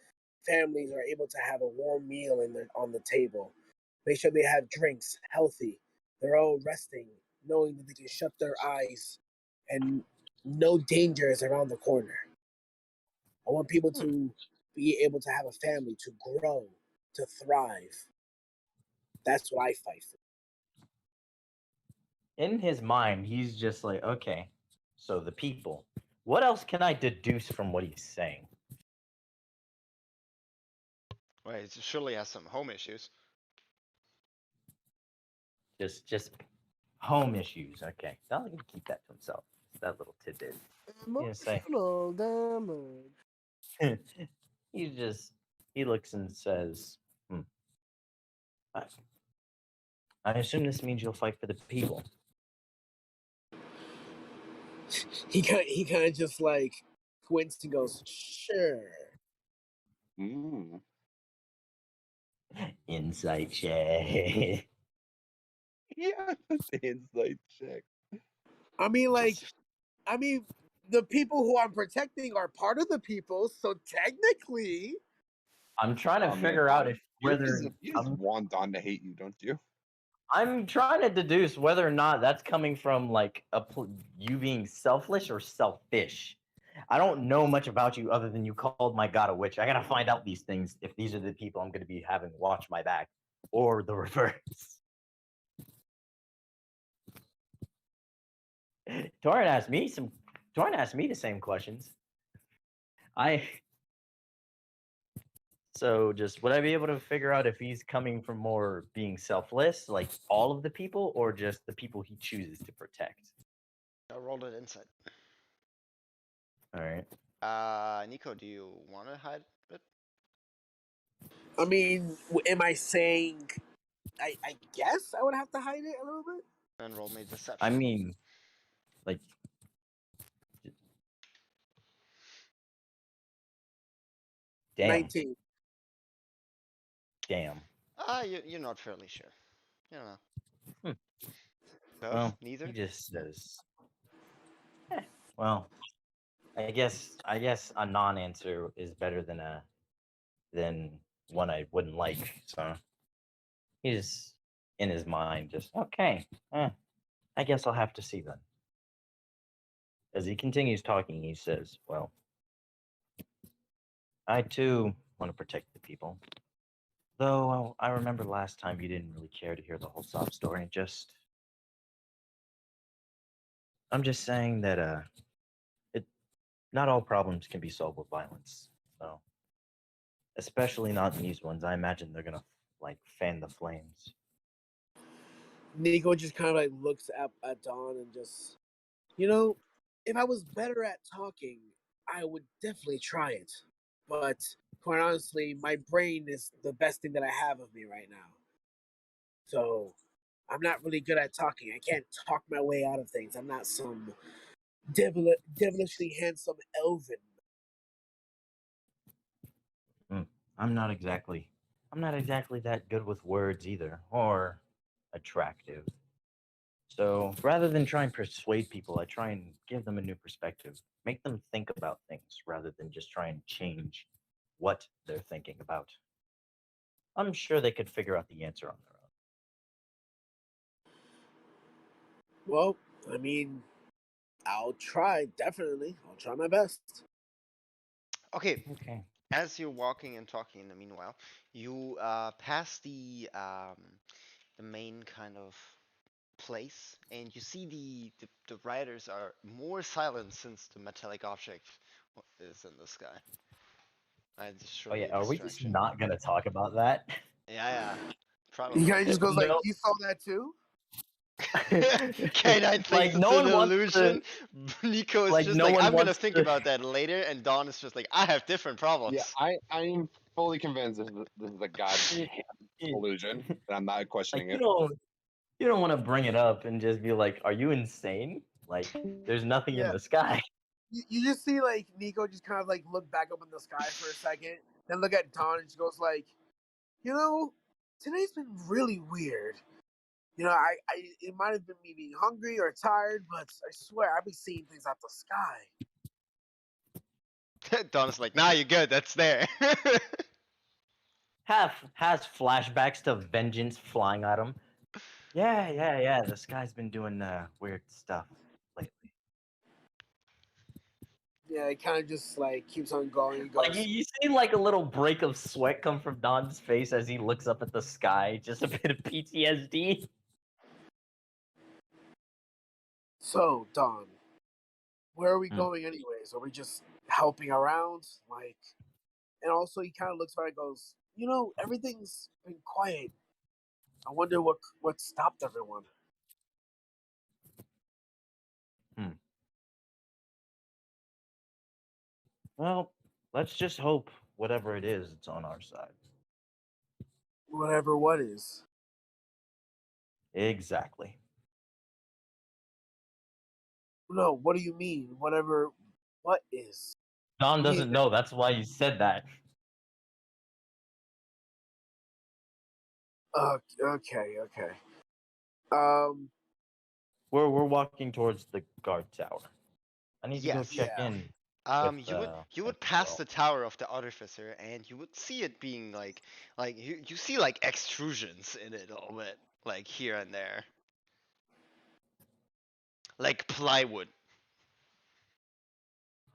families are able to have a warm meal on the table. Make sure they have drinks, healthy. They're all resting, knowing that they can shut their eyes and no danger is around the corner. I want people to be able to have a family, to grow, to thrive. That's what I fight for. In his mind, he's just like, okay, so the people. What else can I deduce from what he's saying? Well, he surely has some home issues. Just home issues. Okay, Donald can keep that to himself. That little tidbit. Say. Emotional damage. He looks and says, I assume this means you'll fight for the people. He kind of just like squints and goes, sure. Mm. Insight check. Yeah, the insight check. I mean, the people who I'm protecting are part of the people, so technically, I'm trying to Oh, man, figure out Don, if you whether just want Don to hate you, don't you? I'm trying to deduce whether or not that's coming from like you being selfish or selfish. I don't know much about you other than you called my god a witch. I gotta find out these things if these are the people I'm gonna be having watch my back, or the reverse. Torin asked me the same questions. I So just would I be able to figure out if he's coming from more being selfless, like all of the people, or just the people he chooses to protect? I rolled it inside. All right. Nico, do you want to hide it? I mean, am I saying? I guess I would have to hide it a little bit. And roll me deception. I mean, like, damn, 19. damn. You're not fairly sure. You don't know. Hmm. Both? Well, Neither? he just says, well, I guess a non-answer is better than one I wouldn't like. So he's in his mind just okay. I guess I'll have to see then. As he continues talking, he says, "Well, I too want to protect the people. Though I remember last time you didn't really care to hear the whole sob story. I'm just saying that it not all problems can be solved with violence. So, especially not these ones. I imagine they're gonna like fan the flames." Nico just kind of like looks at Dawn and just, if I was better at talking, I would definitely try it. But quite honestly, my brain is the best thing that I have of me right now. So I'm not really good at talking. I can't talk my way out of things. I'm not some devilishly handsome elven. I'm not exactly that good with words either, or attractive. So rather than try and persuade people, I try and give them a new perspective, make them think about things rather than just try and change what they're thinking about. I'm sure they could figure out the answer on their Well, I mean, I'll try, definitely. I'll try my best. Okay. own. Okay. As you're walking and talking in the meanwhile, you pass the main kind of place, and you see the riders are more silent since the metallic object is in the sky. I just show Oh you yeah, a are we just distraction. not gonna talk about that? Yeah, He probably. kind of just goes like, No. "You saw that too?" K9 thinks Like it's no an one wants illusion. to. Nico is Like just no like, one I'm gonna wants think to. about that later, and Dawn is just like, I have different Yeah, problems. I'm fully convinced this is a goddamn illusion, and I'm not questioning Like it. you don't want to bring it up and just be like, "Are you insane? Like, there's nothing in Yeah. the sky." You just see like Nico just kind of like look back up in the sky for a second, then look at Dawn and she goes like, today's been really weird. I it might have been me being hungry or tired, but I swear I've been seeing things out the sky. Dawn is like, nah, you're good, that's there. Has flashbacks to vengeance flying at him. Yeah. This guy's been doing weird stuff lately. Yeah, it kind of just like keeps on going. He Like goes, you see like a little break of sweat come from Don's face as he looks up at the sky. Just a bit of PTSD. "So, Dawn, where are we Hmm. going anyways? Are we just helping around? Like, and also he kind of looks around and goes, everything's been quiet. I wonder what stopped everyone." Well, let's just hope whatever it is, it's on our side. Whatever what is. Exactly. No, what do you mean? Whatever what is? Don You mean doesn't know. That's why you said that. okay. Um, We're walking towards the guard tower. I need to go Yes. check yeah. in with You would with pass Pearl. the tower of the artificer, and you would see it being like you see like extrusions in it a little bit, like here and there, like plywood.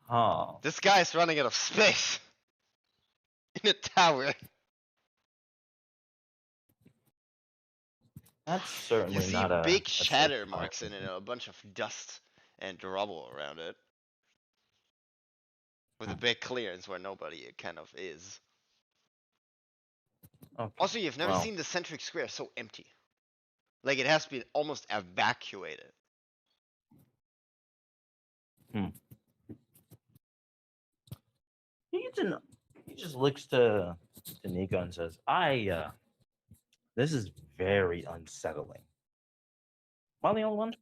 Huh. This guy's running out of space in a tower. That's You certainly see not big a safe shatter tower. marks in it, a bunch of dust and rubble around it, with a big clearance where nobody kind of is. Okay. Also, you've never well, seen the centric square so empty. Like it has been almost evacuated. He gets in, he just looks to Nico and says, this is very unsettling. Am I the only one?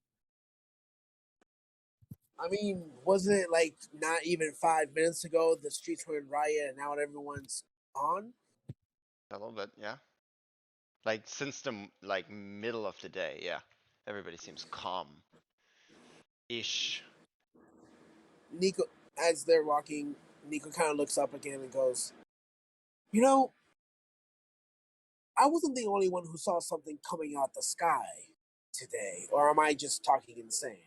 I mean, wasn't it like not even 5 minutes ago the streets were in riot and now everyone's on? A little bit, yeah. Like since the like middle of the day, yeah. Everybody seems calm. Ish. Nico, as they're walking, Nico kind of looks up again and goes, "You know, I wasn't the only one who saw something coming out the sky today, or am I just talking insane?"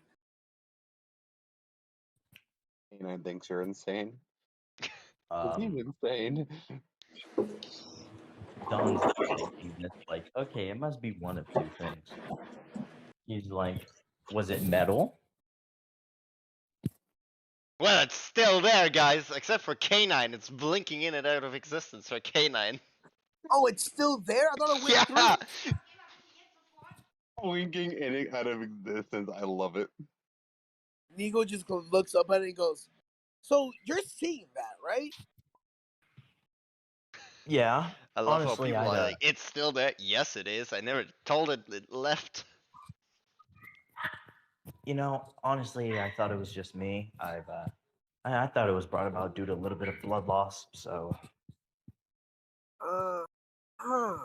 Canine thinks you're insane. 'Cause he's Um, insane. Don's thinking this like, okay, it must be one of two things. He's like, was it metal? Well, it's still there, guys, except for Canine. It's blinking in and out of existence for Canine. Oh, it's still there? I thought it went through. Yeah. Winking in it out of existence. I love it. Nico just looks up at it and goes, "So you're seeing that, right?" Yeah. I love how Honestly, people I'd are like, it's still there. Yes, it is. I never told it it left. honestly, I thought it was just me. I thought it was brought about due to a little bit of blood loss. So Uh, huh.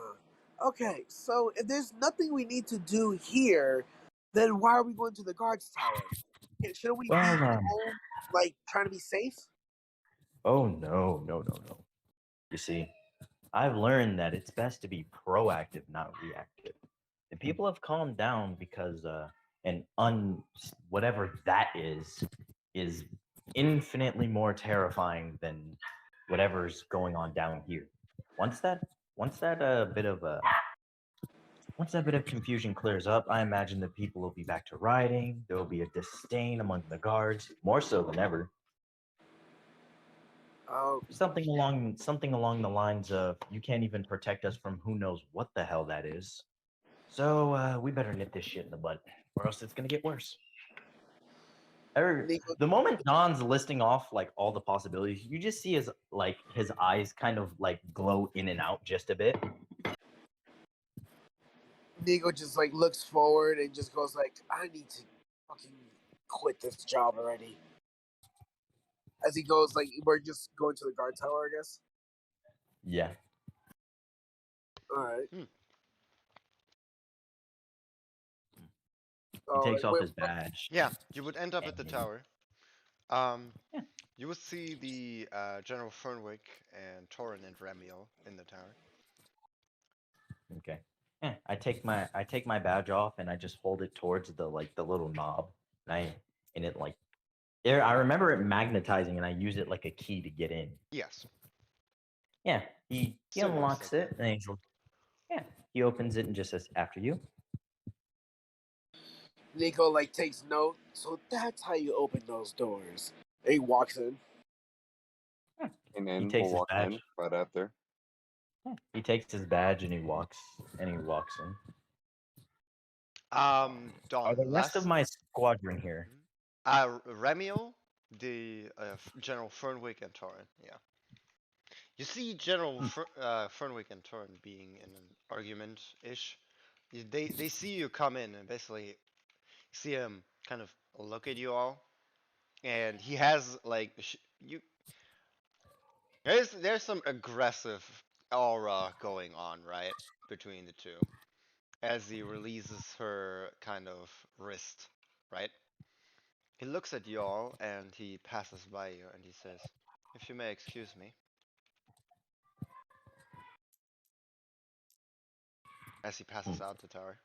Okay, so if there's nothing we need to do here, then why are we going to the guards tower? Shouldn't we be well, home, like trying to be safe? oh no, no, no, no. You see, I've learned that it's best to be proactive, not reactive. And people have calmed down because whatever that is infinitely more terrifying than whatever's going on down here. Once that once that bit of once that bit of confusion clears up, I imagine the people will be back to rioting. There will be a disdain among the guards, more so than ever. Oh, Something along the lines of, "You can't even protect us from who knows what the hell that is." So we better nip this shit in the bud, or else it's gonna get worse. Nico, The moment Don's listing off like all the possibilities, you just see his eyes kind of like glow in and out just a bit. Nico just like looks forward and just goes like, "I need to fucking quit this job already." As he goes, like, we're just going to the guard tower, I guess. Yeah. All right. He So, takes like, off wait, his badge. Yeah, you would end up at the and- tower. Yeah. You would see the General Fernwick and Torin and Ramiel in the tower. Okay. Yeah, I take my badge off and I just hold it towards the little knob. And it like there I remember it magnetizing and I use it like a key to get in. Yes. Yeah. He Still works unlocks like it and he opens it and just says, "After you." Nico like takes note. So that's how you open those doors. And he walks in. And He then takes we'll his walk badge. in right after. He takes his badge and he walks in. Dawn, Are the rest of my squadron here? Ramiel, the General Fernwick and Torin. Yeah. You see General Fernwick and Torin being in an argument ish. They see you come in and basically see him kind of look at you all, and he has like you. There's some aggressive aura going on right between the two as he releases her kind of wrist, right? He looks at you all and he passes by you and he says, "If you may excuse me," as he passes out the tower.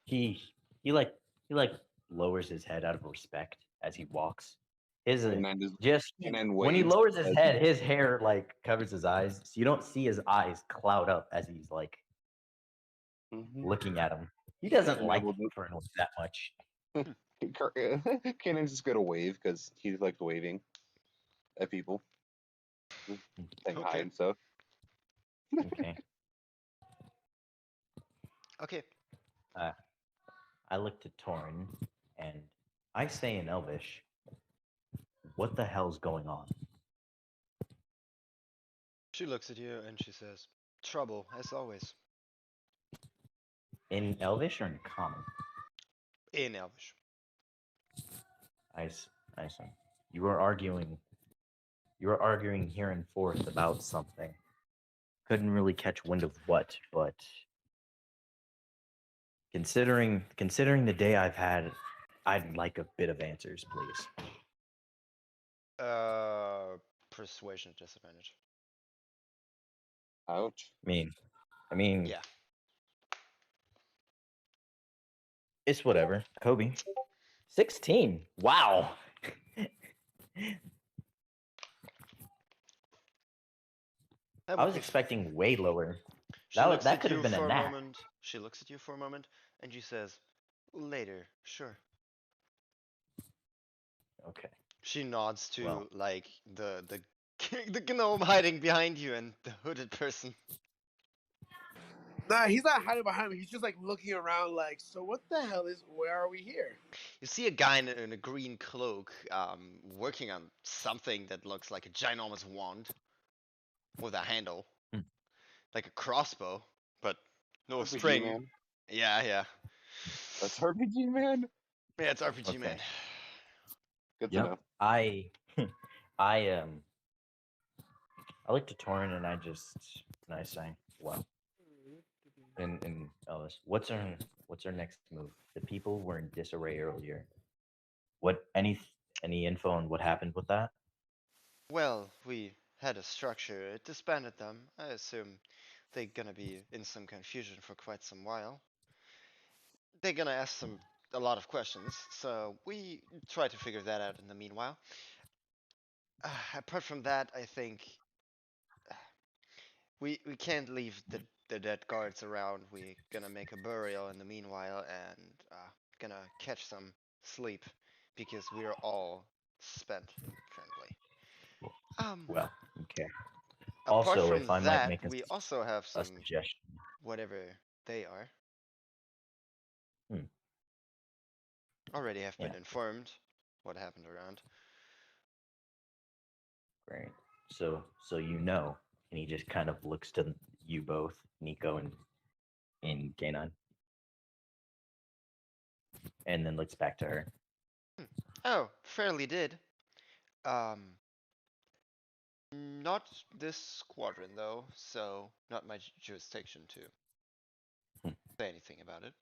He he like he like lowers his head out of respect as he walks. His And then and then when he waves. lowers his head, his hair like covers his eyes, so you don't see his eyes cloud up as he's like looking at him. He doesn't And like then we'll Fernwood that much. Kanan's just gonna wave because he likes waving at people, saying hi Okay. and stuff. Okay. Okay. I look to Torin, and I say in Elvish, "What the hell's going on?" She looks at you and she says, "Trouble, as always." In Elvish or in Common? In Elvish. I see. You were arguing. You were arguing here and forth about something. Couldn't really catch wind of what, but considering the day I've had, I'd like a bit of answers, please. Uh, Persuasion disadvantage. Ouch. I mean, Yeah. it's whatever. Kobe, 16. Wow. That I would was be. expecting way lower. She looks That at could have you been a for a nat. moment. She looks at you for a moment, and she says, "Later, sure." Okay. She nods to Well. like the the gnome hiding behind you and the hooded person. Nah, he's not hiding behind me. He's just like looking around, like, so what the hell is? Where are we here? You see a guy in a green cloak, working on something that looks like a ginormous wand with a handle, Hmm. like a crossbow, but no RPG string. man. Yeah. That's RPG man. Yeah, it's RPG, Okay. man. Good to Yep. know. I look to Torin and I say, well, in Elvis, what's our next move? The people were in disarray earlier. What any info on what happened with that? Well, we had a structure. It disbanded them. I assume they're gonna be in some confusion for quite some while. They're gonna ask a lot of questions, so we try to figure that out in the meanwhile. Apart from that, I think we can't leave the dead guards around. We're gonna make a burial in the meanwhile and gonna catch some sleep because we're all spent currently. Um, Well, okay. Apart Also, from if I might that, make we also have a some suggestion. whatever they are. Hmm. Already have been Yeah, informed what happened around. great. So you know, and he just kind of looks to you both, Nico and K9, and then looks back to her. Oh, fairly did. Um, Not this squadron though, so not my jurisdiction to Hmm. say anything about it.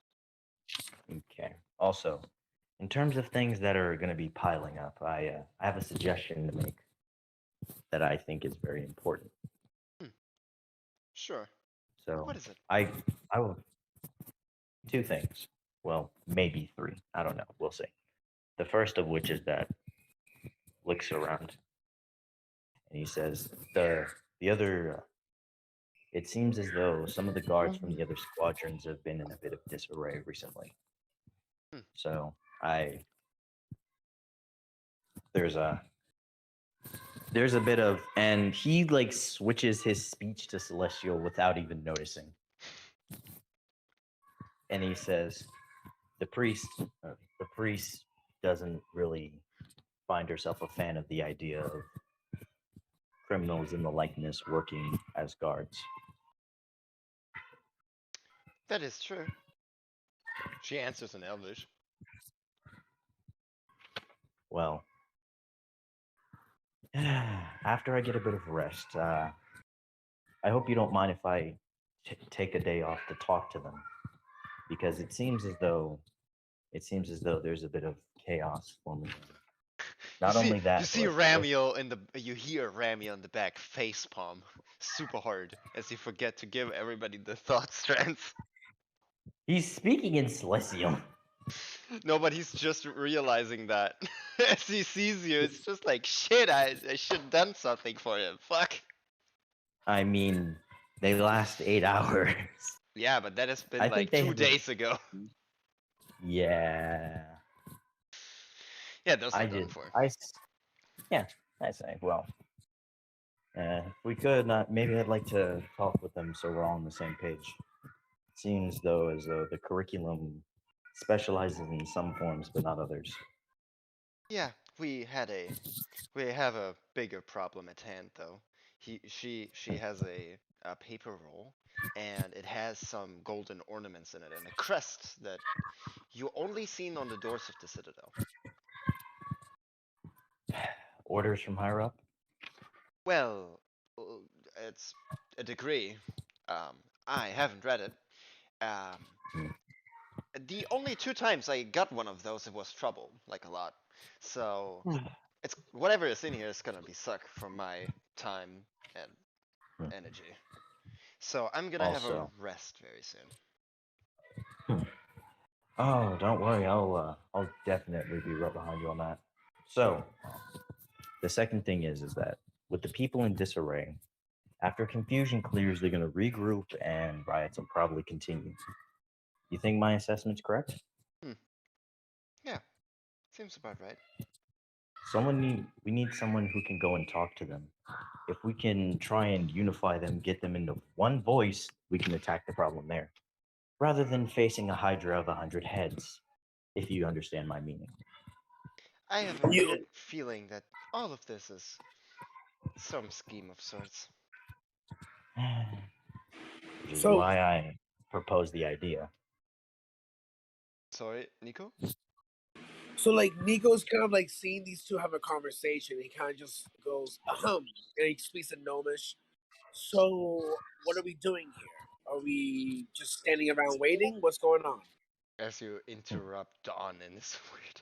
Okay. Also, in terms of things that are going to be piling up, I have a suggestion to make that I think is very important. Sure. So What is it? I will two things. Well, maybe three. I don't know. We'll see. The first of which is that looks around and he says the other. It seems as though some of the guards from the other squadrons have been in a bit of disarray recently. Hmm. So there's a there's a bit of, and he like switches his speech to celestial without even noticing, and he says the priest doesn't really find herself a fan of the idea of criminals in the likeness working as guards. That is true. She answers in Elvish. Well, after I get a bit of rest, I hope you don't mind if I take a day off to talk to them, because it seems as though there's a bit of chaos forming. Not only You that, see but Ramiel you hear Ramiel in the back facepalm super hard as you forget to give everybody the thought strands. he's speaking in celestial. No, but he's just realizing that as he sees you, it's just like shit. I should have done something for him. Fuck. I mean, they last 8 hours. Yeah, but that has been I think like they 2 days ago. Yeah. Yeah, those are I done did. for. Yeah, I say, well, if we could, maybe I'd like to talk with them so we're all on the same page. Seems though as though the curriculum specializes in some forms but not others. Yeah, we have a bigger problem at hand though. She has a paper roll, and it has some golden ornaments in it and a crest that you only seen on the doors of the citadel. Orders from higher up? Well, uh, it's a degree. Um, I haven't read it. Um, Hmm. the only two times I got one of those, it was trouble, like a lot. So it's whatever is in here is gonna be suck for my time and Hmm. energy. So I'm gonna have a Also, rest very soon. oh, don't worry, I'll definitely be right behind you on that. So, the second thing is that with the people in disarray, after confusion clears, they're going to regroup and riots will probably continue. You think my assessment's correct? Hmm. Yeah, seems about right. We need someone who can go and talk to them. If we can try and unify them, get them into one voice, we can attack the problem there, rather than facing a hydra of 100 heads, if you understand my meaning. I have a You weird feeling that all of this is some scheme of sorts. Which is so why I proposed the idea. Sorry, Nico? so like Nico's kind of like seeing these two have a conversation. He kind of just goes and he speaks in Gnomish. So what are we doing here? Are we just standing around waiting? What's going on? As you interrupt Dawn in this weird.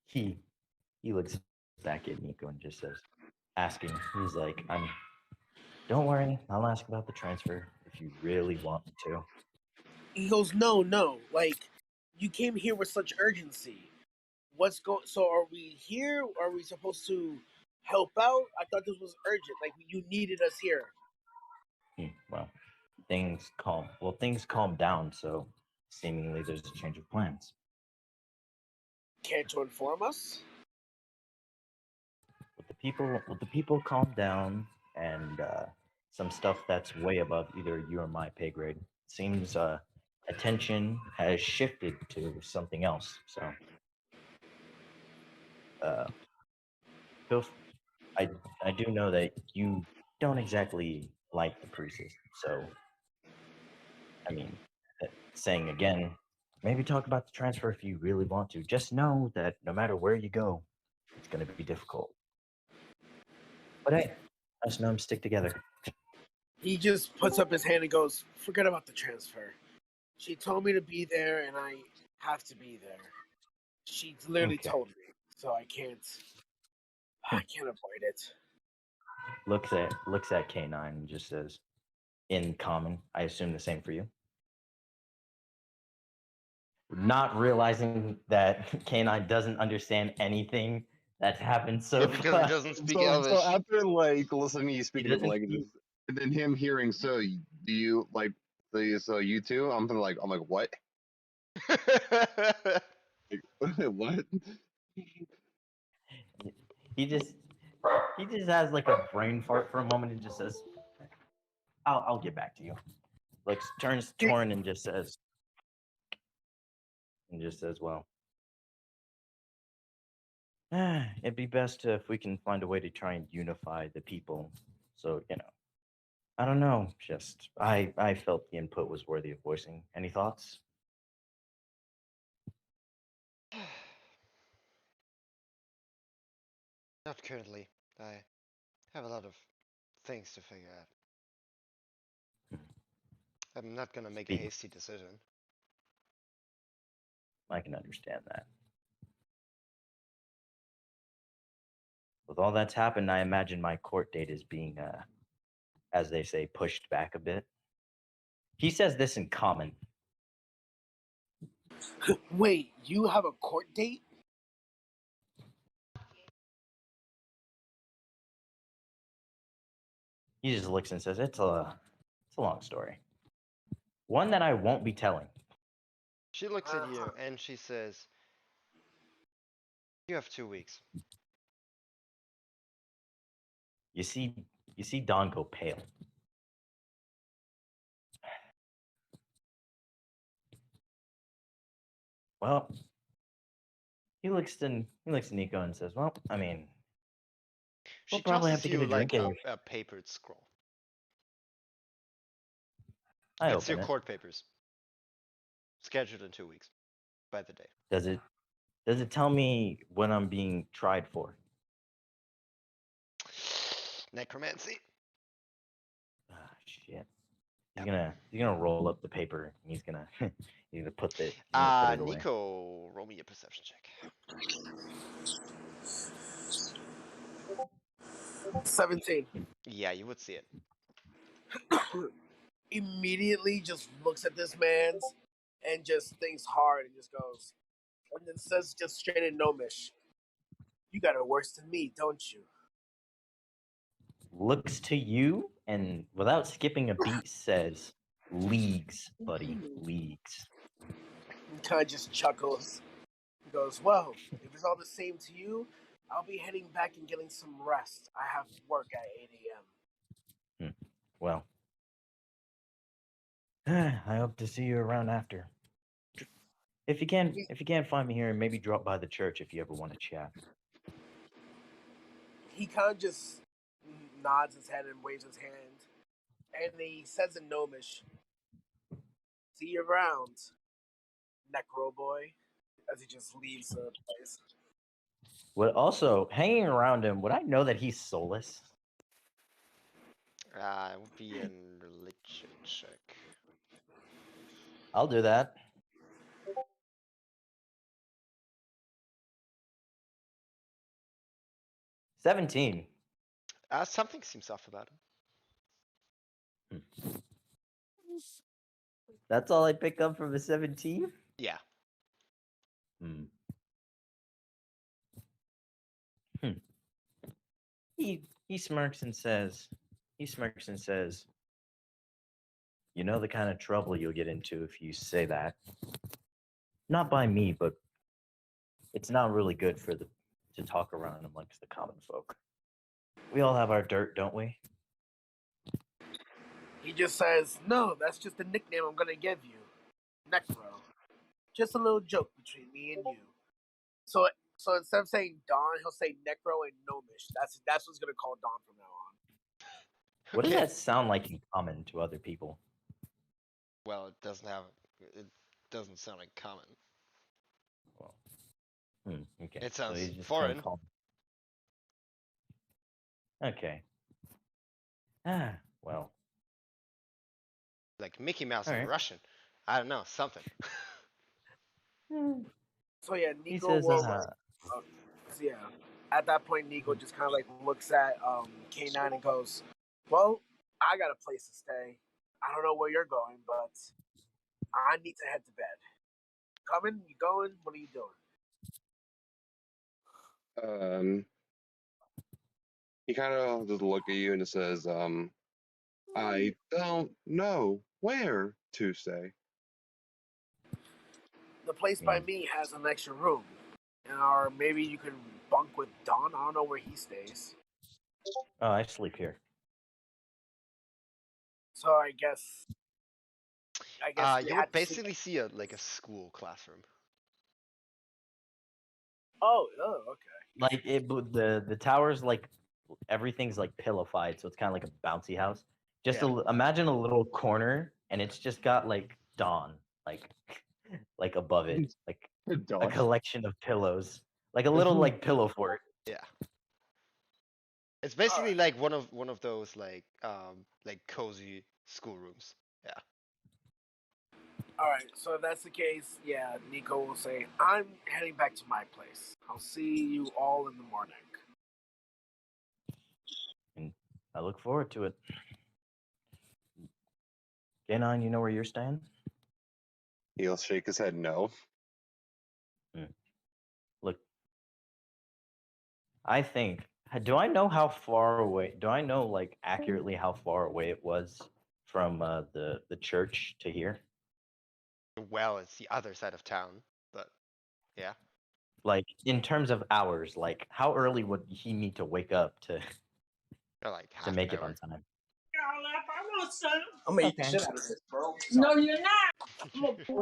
He he looks back at Nico and just says, asking, he's like, don't worry, I'll ask about the transfer if you really want me to. He goes, no, like you came here with such urgency. What's going? So are we here? Are we supposed to help out? I thought this was urgent. Like you needed us here. Well, things calm down, so seemingly there's a change of plans. Care to inform us? With the people calm down and some stuff that's way above either you or my pay grade. Seems attention has shifted to something else. So uh, feel f- I do know that you don't exactly like the priestess. So I mean, saying again, maybe talk about the transfer if you really want to. Just know that no matter where you go, it's going to be difficult. But hey, us gnomes stick together. He just puts up his hand and goes, "Forget about the transfer. She told me to be there, and I have to be there. She literally Okay. told me, so I can't avoid it." Looks at K9 and just says, in common. I assume the same for you. Not realizing that K9 doesn't understand anything that's happened Yeah, so because he far. doesn't speak So Elvish. after like listening to you He speak in different doesn't languages, speak. and then him hearing, so do you like, so you too? I'm like, what? Like, what? He just he just has like a brain fart for a moment and just says, I'll get back to you. Like turns torn and just says, well, it'd be best if we can find a way to try and unify the people. So, I don't know. Just I felt the input was worthy of voicing. Any thoughts? Not currently. I have a lot of things to figure out. I'm not gonna make a Speak. hasty decision. I can understand that. With all that's happened, I imagine my court date is being, as they say, pushed back a bit. He says this in common. Wait, you have a court date? He just looks and says, it's a long story. One that I won't be telling. She looks at you and she says, "You have 2 weeks." You see, you see Don go pale. Well, he looks to Nico and says, "Well, I mean, She we'll probably have tosses to get you a like drink." a papered scroll. I It's your open it. court papers. Scheduled in 2 weeks by the day. Does it tell me what I'm being tried for? Necromancy. Ah, shit. He's gonna roll up the paper. And he's gonna put it away. Nico, roll me a perception check. 17. Yeah, you would see it. Immediately just looks at this man's and just thinks hard and just goes, and then says just straight in Gnomish, "You got it worse than me, don't you?" Looks to you and without skipping a beat says, "Leagues, buddy, leagues." He kind of just chuckles. He goes, "Well, if it's all the same to you, I'll be heading back and getting some rest. I have work at 8 a.m. Well, I hope to see you around after. If you can't find me here, maybe drop by the church if you ever want to chat. He kind of just nods his head and waves his hand, and he says in Gnomish, "See you around, Necro Boy," as he just leaves the place. Would also hanging around him, would I know that he's soulless? It would be a religion check. I'll do that. $17. Something seems off about him. That's all I pick up from a 17? Yeah. Hmm. He smirks and says, "You know the kind of trouble you'll get into if you say that. Not by me, but it's not really good to talk around amongst the common folk. We all have our dirt, don't we?" He just says, "No, that's just the nickname I'm gonna give you, Necro. Just a little joke between me and you." So, so instead of saying Don, he'll say Necro and Gnomish. That's what he's gonna call Don from now on. What does Okay. that sound like in common to other people? Well, it doesn't sound like common. Well, okay. It So sounds he's just foreign. gonna call Okay. Well. Like Mickey Mouse All in right. Russian. I don't know, something. So yeah, He Nico says, will. So yeah, at that point, Nico just kind of like looks at K9 and goes, "Well, I got a place to stay. I don't know where you're going, but I need to head to bed. Coming? You going? What are you doing?" He kind of just look at you and says, I don't know where to stay. The place by me has an extra room, or maybe you can bunk with Don. I don't know where he stays. "Oh, I sleep here." So I guess You would basically see a school classroom. Oh, okay. Like the tower's like everything's like pillowified, so it's kind of like a bouncy house. Just imagine a little corner, and it's just got like Dawn, like above it, like a collection of pillows, like a little like pillow fort. Yeah. It's basically like one of those like cozy schoolrooms. Yeah. All right. So if that's the case, yeah, Nico will say, "I'm heading back to my place. I'll see you all in the morning." And I look forward to it. Ganon, you know where you're staying? He'll shake his head no. Look, I think. Do I know how far away? Do I know like accurately how far away it was from the church to here? Well, it's the other side of town, but yeah. Like in terms of hours, like how early would he need to wake up to Or like half to make an it hour. on time? I'm gonna eat the Okay. shit out of this, bro. Oh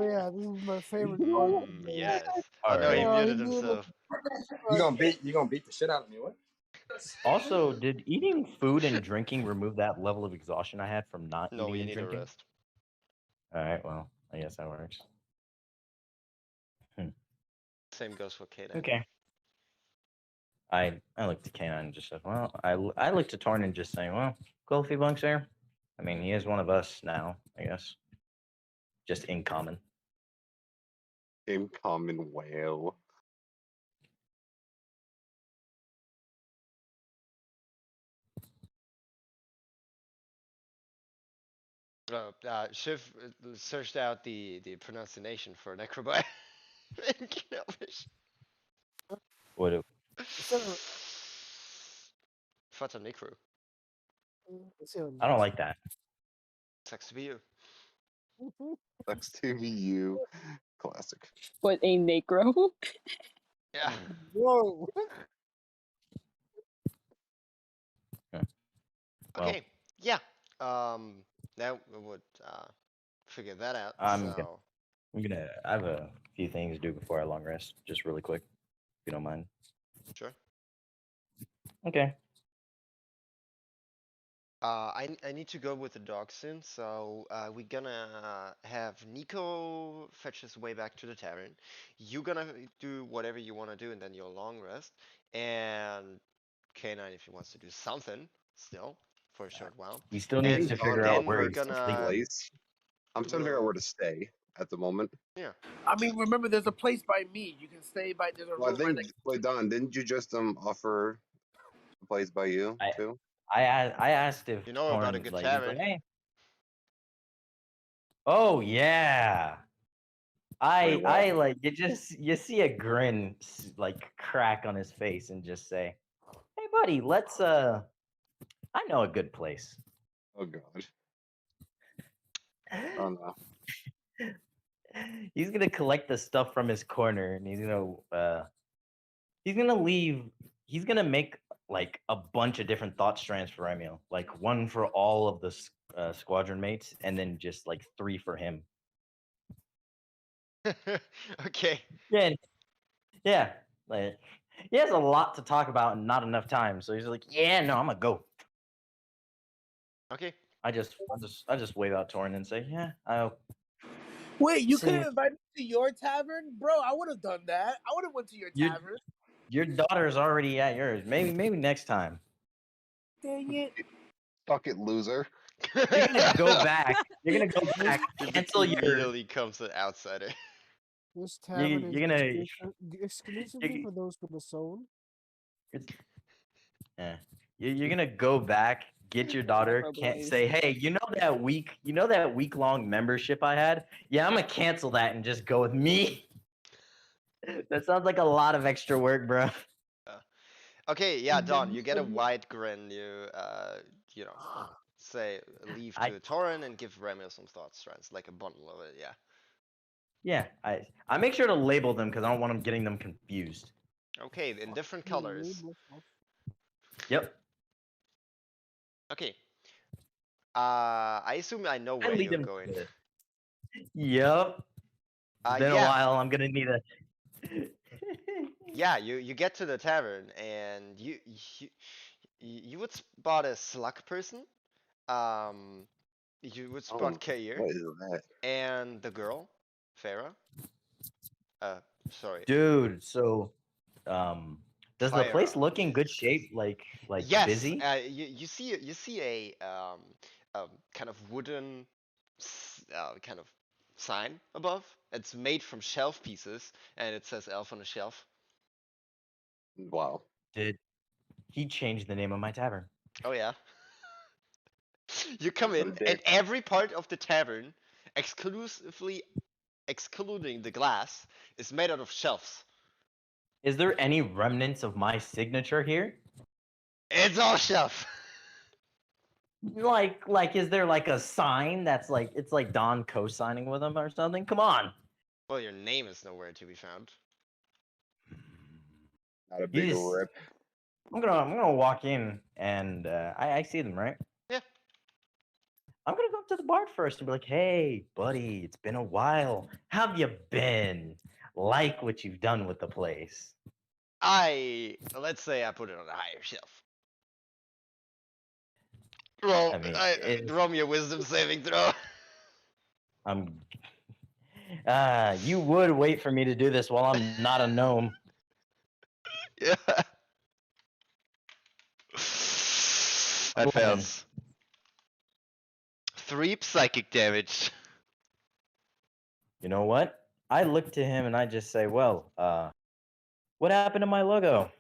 yeah, this is my favorite part of the Mm, game. yes. Oh All no, he right. Oh, muted he did it. himself. You gonna beat the shit out of me? What? Also, did eating food and drinking remove that level of exhaustion I had from not No, eating you and need a drinking? rest. All right. Well, I guess that works. Same goes for K9. Okay. I looked at Kanan and just said, well, I looked at Torn and just saying, well, cool if he bunks there. I mean, he is one of us now, I guess. Just in common. In common whale. Shiv searched out the pronunciation for necrobot in Elvish. What? Instead of, Fata necro. let's see what I don't like that. Sucks to be you. Sucks to be you. Classic. What, a necro? Yeah. Whoa. Well, Okay. Yeah. Now we would figure that out. I'm So gonna. I have a few things to do before I long rest, just really quick, if you don't mind. sure. Okay. I need to go with the dog soon, so we're gonna have Nico fetch his way back to the tavern. You're gonna do whatever you wanna do, and then you'll long rest. And K9 if he wants to do something still for a short while. He still I needs And think to Don figure out then where we're he's gonna sleeping. place. I'm trying to figure out where to stay at the moment. yeah. I mean, remember, there's a place by me. You can stay by. There's a Well, I room right think. next. Wait, Don, didn't you just offer a place by you I too? I asked if You know about a Torn good like he's like, tavern. hey. Oh yeah. Wait, what? I like you see a grin like crack on his face and just say, "Hey buddy, let's I know a good place." Oh God. Oh no. He's gonna collect the stuff from his corner and he's gonna leave. He's gonna make like a bunch of different thought strands for Emil, like one for all of the squadron mates, and then just like 3 for him. Okay. Yeah, yeah. Like he has a lot to talk about and not enough time, so he's like, "Yeah, no, I'm gonna go." Okay. I just wave out Torn and say, "Yeah, I'll Wait, you see could you." have invited me to your tavern, bro. I would have done that. I would have went to your Your tavern. your daughter's already at yours. Maybe next time. Dang it. Fuck it, loser. You're gonna go back. You're gonna go back. It Cancel your. immediately comes an outsider. This tavern is You're gonna. exclusively You, for those with a soul. yeah. You're gonna go back. Get your daughter. Can't say, hey, you know that week long membership I had? Yeah, I'm gonna cancel that and just go with me. That sounds like a lot of extra work, bro. Okay, yeah, Don, you get a wide grin. You know, say leave I to Torin and give Remio some thought strands, like a bundle of it. Yeah. yeah. I make sure to label them because I don't want them getting them confused. Okay, in different colors. Yep. Okay. I assume I know I where lead you're them. going. Yep. It's been a Yeah. while. I'm gonna need a. Yeah, you get to the tavern and you would spot a slug person. You would spot Kair What is that? and the girl, Farah. Sorry. Dude, so does the place Clara. look in good shape? Like Yes, busy? you see a kind of wooden kind of sign above. It's made from shelf pieces, and it says "Elf on a Shelf." Wow. Did he change the name of my tavern? Oh yeah. You come What a in, dick. and every part of the tavern, exclusively excluding the glass, is made out of shelves. Is there any remnants of my signature here? It's all shelf. Like is there like a sign that's like it's like Don co-signing with him or something? Come on. Well, your name is nowhere to be found. Not a big just- rip. I'm gonna walk in and I see them, right? Yeah. I'm gonna go up to the bard first and be like, "Hey, buddy, it's been a while. How have you been? Like what you've done with the place?" Let's say I put it on a higher shelf. Roll, I mean, roll me a wisdom saving throw. I'm. You would wait for me to do this while I'm not a gnome. Yeah. That 11. fails. 3 psychic damage. You know what? I look to him and I just say, "Well, what happened to my logo?"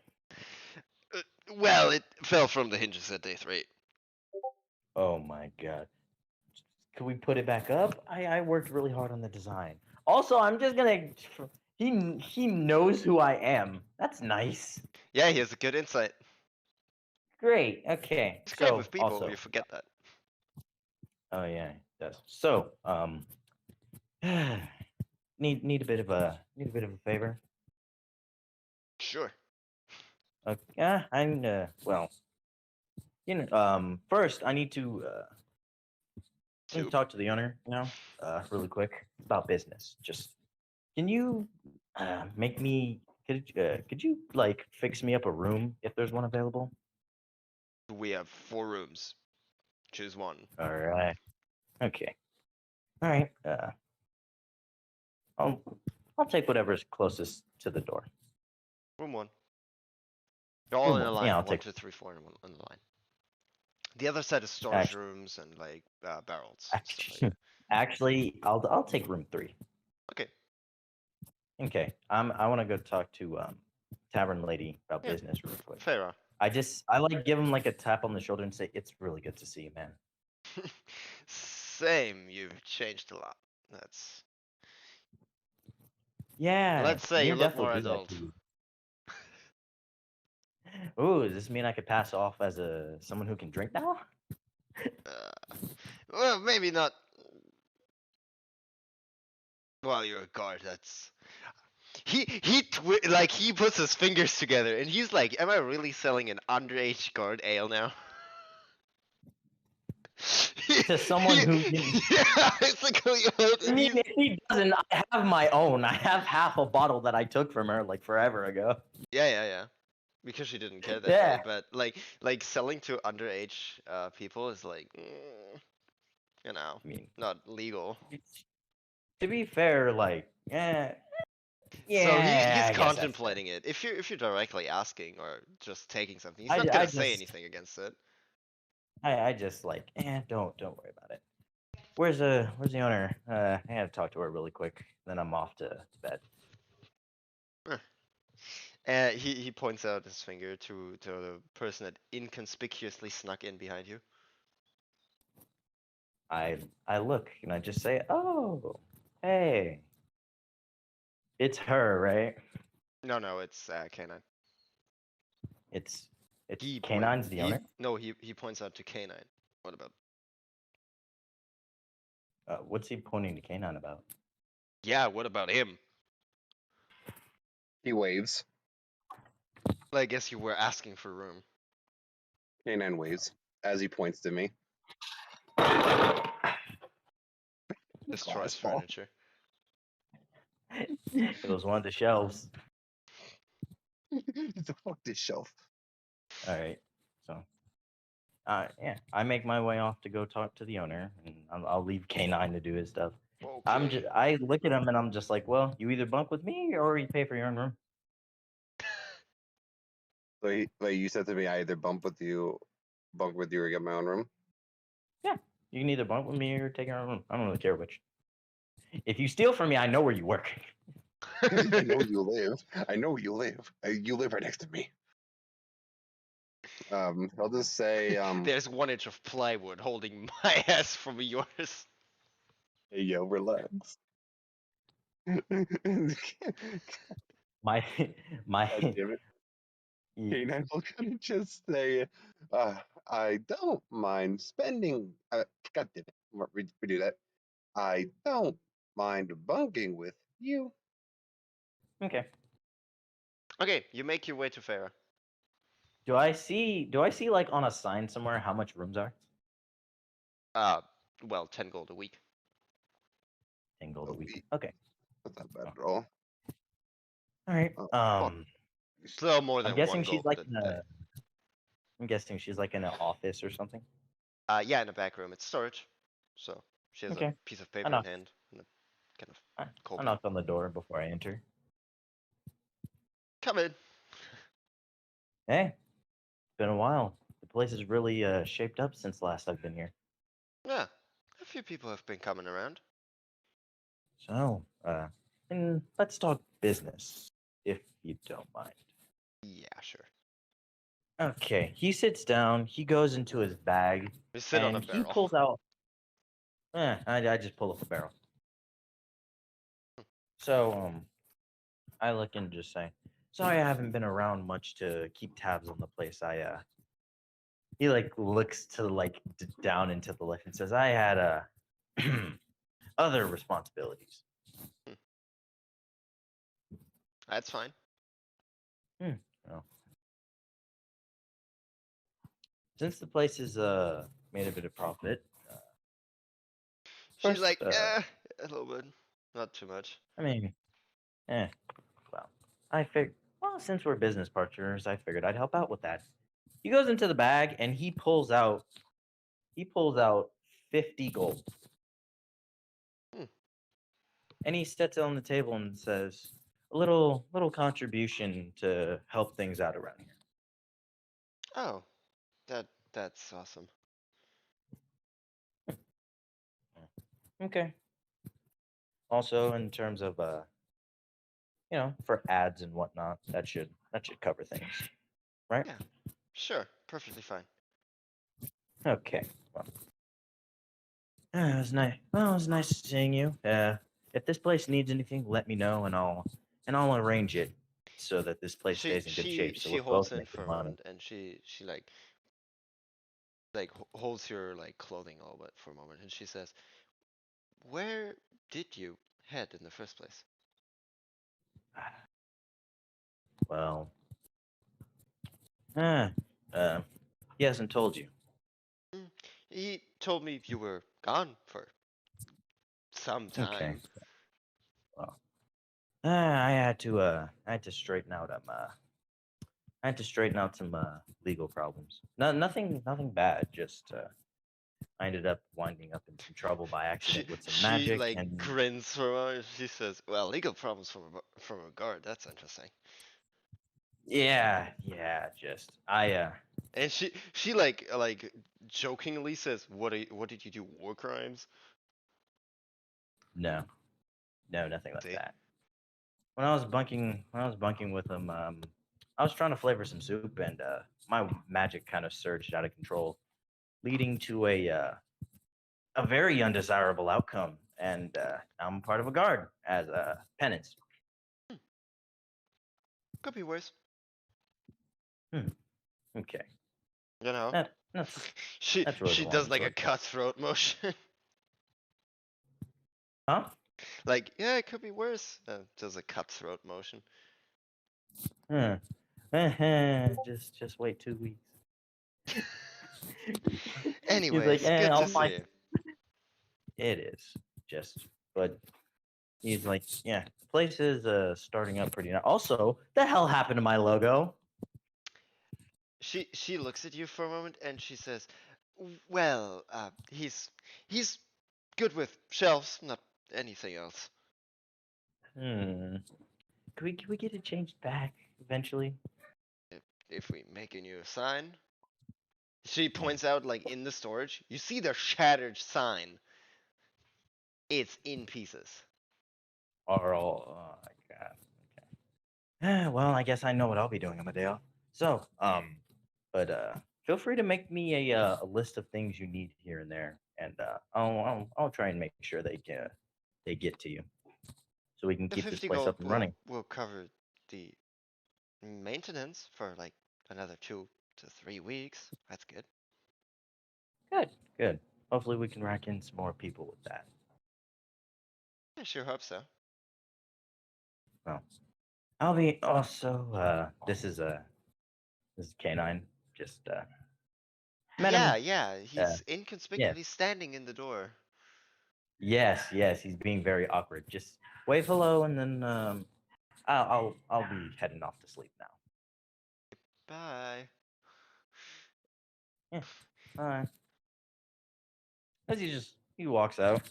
Well, it fell from the hinges at day 3. Oh my god. Could we put it back up? I worked really hard on the design. Also, I'm just gonna. He knows who I am. That's nice. Yeah, he has a good insight. Great. Okay. He's great So with people. also, You forget that. oh yeah, he does. So need a bit of a favor. Sure. Okay. I'm well. First I need to talk to the owner. Really quick about business. Just can you make me? Could you like fix me up a room if there's one available? We have 4 rooms. Choose one. All right. Okay. All right. I'll take whatever's closest to the door. Room 1. They're all Room in a one. line. Yeah, I'll 1, take. 2, 3, 4 in a line. The other set is storage Actually, rooms and like barrels. And stuff like actually, I'll take room 3. that. Okay. Okay. I want to go talk to tavern lady about Yeah. business real quick. Farah. I like give him like a tap on the shoulder and say, "It's really good to see you, man." Same. You've changed a lot. That's. Yeah. Let's say you look more definitely do that adult. to you. Ooh, does this mean I could pass off as someone who can drink now? Well, maybe not. Well, you're a guard. That's. He puts his fingers together and he's like, "Am I really selling an underage guard ale now?" To someone who didn't. Yeah, basically. I mean, if he doesn't, I have my own. I have half a bottle that I took from her like forever ago. Yeah. Because she didn't care that Yeah. day, but like selling to underage people is like, I mean, not legal. to be fair, like, yeah. So I guess he's that's contemplating it. If you're directly asking or just taking something, he's I- not I gonna say just- anything against it. I just like, don't worry about it. Where's the owner? I had to talk to her really quick. Then I'm off to bed. He points out his finger to the person that inconspicuously snuck in behind you. I look and I just say, "Oh, hey, it's her, right?" No, it's Canine. It's He Canine's the owner. No, he points out to Canine. What about? What's he pointing to Canine about? Yeah, what about him? He waves. Well, I guess you were asking for room. Canine waves as he points to me. Destroys Glass ball. furniture. It was one of the shelves. The fuck this shelf. All right, so yeah, I make my way off to go talk to the owner, and I'll leave Canine to do his stuff. Okay. I look at him and I'm just like, "Well, you either bunk with me or you pay for your own room." So you said to me, I either bunk with you, or get my own room. Yeah, you can either bunk with me or take your own room. I don't really care which. If you steal from me, I know where you work. I know you live. I know you live. You live right next to me. I'll just say, There's 1 inch of plywood holding my ass from yours. hey, yo, relax. My God damn it. Canine will kind of just say, I don't mind spending. God damn it. Redo that. I don't mind bunking with you. Okay. Okay, you make your way to Farah. Do I see like on a sign somewhere how much rooms are? well, 10 gold a week. 10 gold A a week. week. Okay. That's not bad at all. All right. Oh, fuck. Still more I'm than guessing 1 she's gold like a in day. a. I'm guessing she's like in an office or something. Yeah, in the back room, it's storage. So she has a Okay. piece of I paper in knock. hand and a kind of I cold I pen. knocked on the door before I enter. Come in. Hey, been a while. The place is really shaped up since last I've been here. Yeah, a few people have been coming around. So, and let's talk business, if you don't mind. Yeah, sure. Okay. He sits down. He goes into his bag, We sit on a and he barrel. pulls out. I just pull up the barrel. So, I look and just say, "Sorry, I haven't been around much to keep tabs on the place. He like looks to like down into the lift and says, "I had other responsibilities." That's fine. Well, since the place is made a bit of profit, She's first, like, a little bit. Not too much. I mean, eh, well, well, since we're business partners, I figured I'd help out with that. He goes into the bag and he pulls out 50 gold. Hmm. And he sets it on the table and says, "A little contribution to help things out around here." Oh, that's awesome. Okay. Also, in terms of for ads and whatnot, that should cover things, right? Yeah, sure, perfectly fine. Okay. Well, it was nice. Well, it was nice seeing you. If this place needs anything, let me know, and I'll arrange it so that this place She stays in good she shape, so she we're holds both in for making a money. moment, and she holds your like clothing all but for a moment, and she says, "Where did you head in the first place?" Well, uh, uh, he hasn't told you. "Mm, He told me you were gone for some Okay. time." Well, I had to straighten out I had to straighten out some legal problems. No, nothing bad. Just I ended up winding up in some trouble by She accident with some she magic, like and grins for a moment. She says, "Well, legal problems from a guard. That's interesting." yeah. Just And she like jokingly says, what did you do? War crimes?" no, nothing like See? that. When I was bunking with him, I was trying to flavor some soup, and my magic kind of surged out of control, leading to a very undesirable outcome. And now I'm part of a guard as a penance. Could be worse. Okay, You know. that's she that's really she the long does and like a short of it. cutthroat motion. Huh? Like, yeah, it could be worse. Does a cutthroat motion. Huh. Just wait 2 weeks. He's like, Anyways, good to I'll see find you. it is just, but he's like, yeah, the place is starting up pretty now. Also, the hell happened to my logo? She looks at you for a moment and she says, "Well, he's good with shelves, not anything else." Hmm. Can we get it changed back eventually? If we make a new sign, she Hmm. points out like in the storage, you see the shattered sign. It's in pieces. Or all, oh my god. Well, I guess I know what I'll be doing on my day off. So, but feel free to make me a list of things you need here and there, and I'll try and make sure they get to you, so we can The keep this 50 place gold up and running. will cover the maintenance for like another 2 to 3 weeks. That's good. Good, good. Hopefully, we can rack in some more people with that. I sure hope so. Well, I'll be also. This is Canine. Just Met Yeah, him. yeah. He's inconspicuously standing in the door. Yes, he's being very awkward. Just wave hello, and then I'll be heading off to sleep now. Bye. Yeah. As he walks out,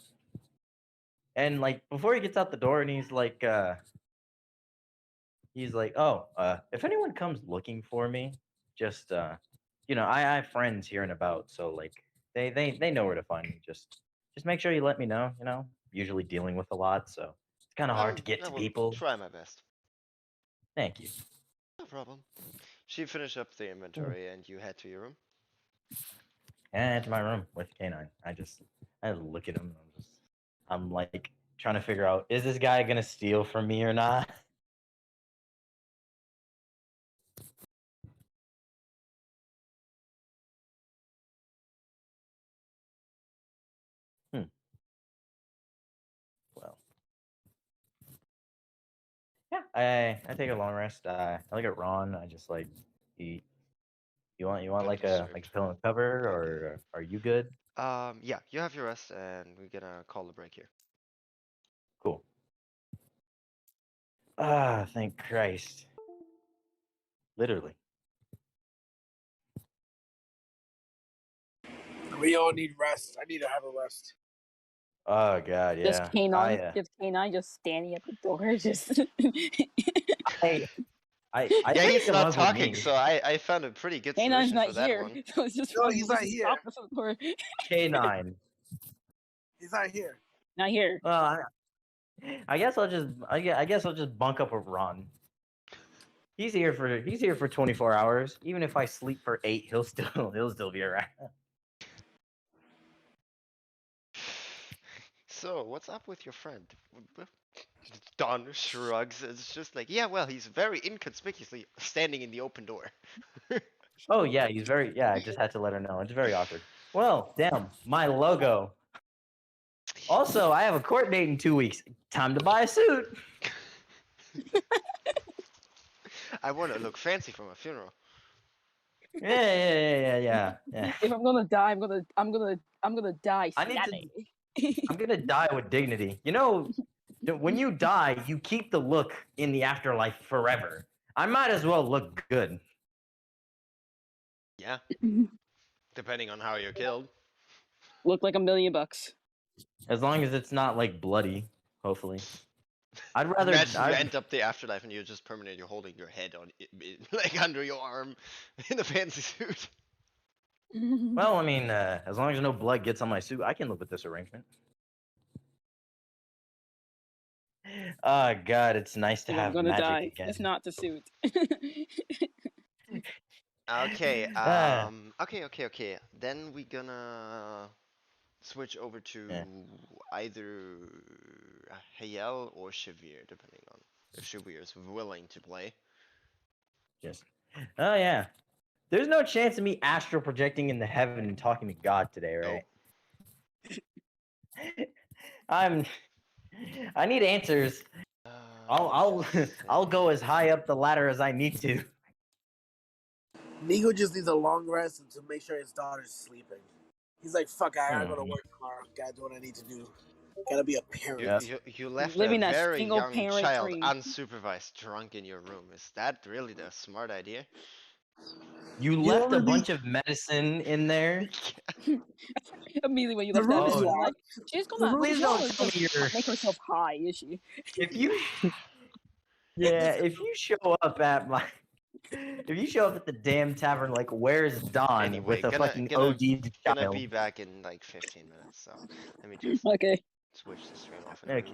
and like before he gets out the door, and he's like, oh, if anyone comes looking for me, just I have friends here and about, so like they know where to find me. Just make sure you let me know. Usually dealing with a lot, so it's kind of hard to get I to will people. try my best. Thank you. No problem. So you finish up the inventory and you head to your room. And to my room with K9. I look at him. And I'm like trying to figure out, is this guy gonna steal from me or not? Well, yeah, I take a long rest. I look at Ron. I just like, you want Good like dessert. a pillow and cover, or are you good? Yeah, you have your rest and we're gonna call the break here. Cool. Thank Christ. Literally. We all need rest. I need to have a rest. Oh God, Just yeah. K9, just standing at the door, just. I Yeah, take he's him not up with talking, me. so I found a pretty good K9's solution not for that here, one. so it's just No, fun. he's to not just here. stop at the door. K9. He's not here. Not here. Well, I guess I guess I'll just bunk up with Ron. He's here for 24 hours. Even if I sleep for 8, he'll still be around. So, what's up with your friend? Don shrugs. It's just like, yeah, well, he's very inconspicuously standing in the open door. Oh yeah, he's very I just had to let her know. It's very awkward. Well, damn, my logo. Also, I have a court date in 2 weeks. Time to buy a suit. I want to look fancy for my funeral. Yeah. If I'm gonna die, I'm gonna die I need to- standing. I'm gonna die with dignity. When you die, you keep the look in the afterlife forever. I might as well look good. Yeah. Depending on how you're killed. Look like $1 million. As long as it's not like bloody, hopefully. I'd rather Imagine you end up the afterlife and you're just permanently holding your head on like under your arm in a fancy suit. Well, I mean, as long as no blood gets on my suit, I can live with this arrangement. Oh God, it's nice to If I'm have gonna magic die, again. it's not the suit. Okay, okay. Then we gonna switch over to either Hayel or Shavir, depending on if Shavir is willing to play. Yes. Oh yeah. There's no chance of me astral projecting into heaven and talking to God today, right? I need answers. I'll go as high up the ladder as I need to. Nico just needs a long rest and to make sure his daughter's sleeping. He's like, fuck, I gotta go to work tomorrow. Gotta do what I need to do. Gotta be a parent. You left Living a that very single young parent child dream. unsupervised drunk in your room. Is that really the smart idea? You left a bunch of medicine in there. Immediately when you The left that room is medicine, locked. like, she's gonna Please don't tell me you're. make herself high, is she? If you show up at my if you show up at the damn tavern like where's Don Anyway, with a fucking OD'd gonna child. be back in like 15 minutes, so let me just Okay. switch the stream off and Okay.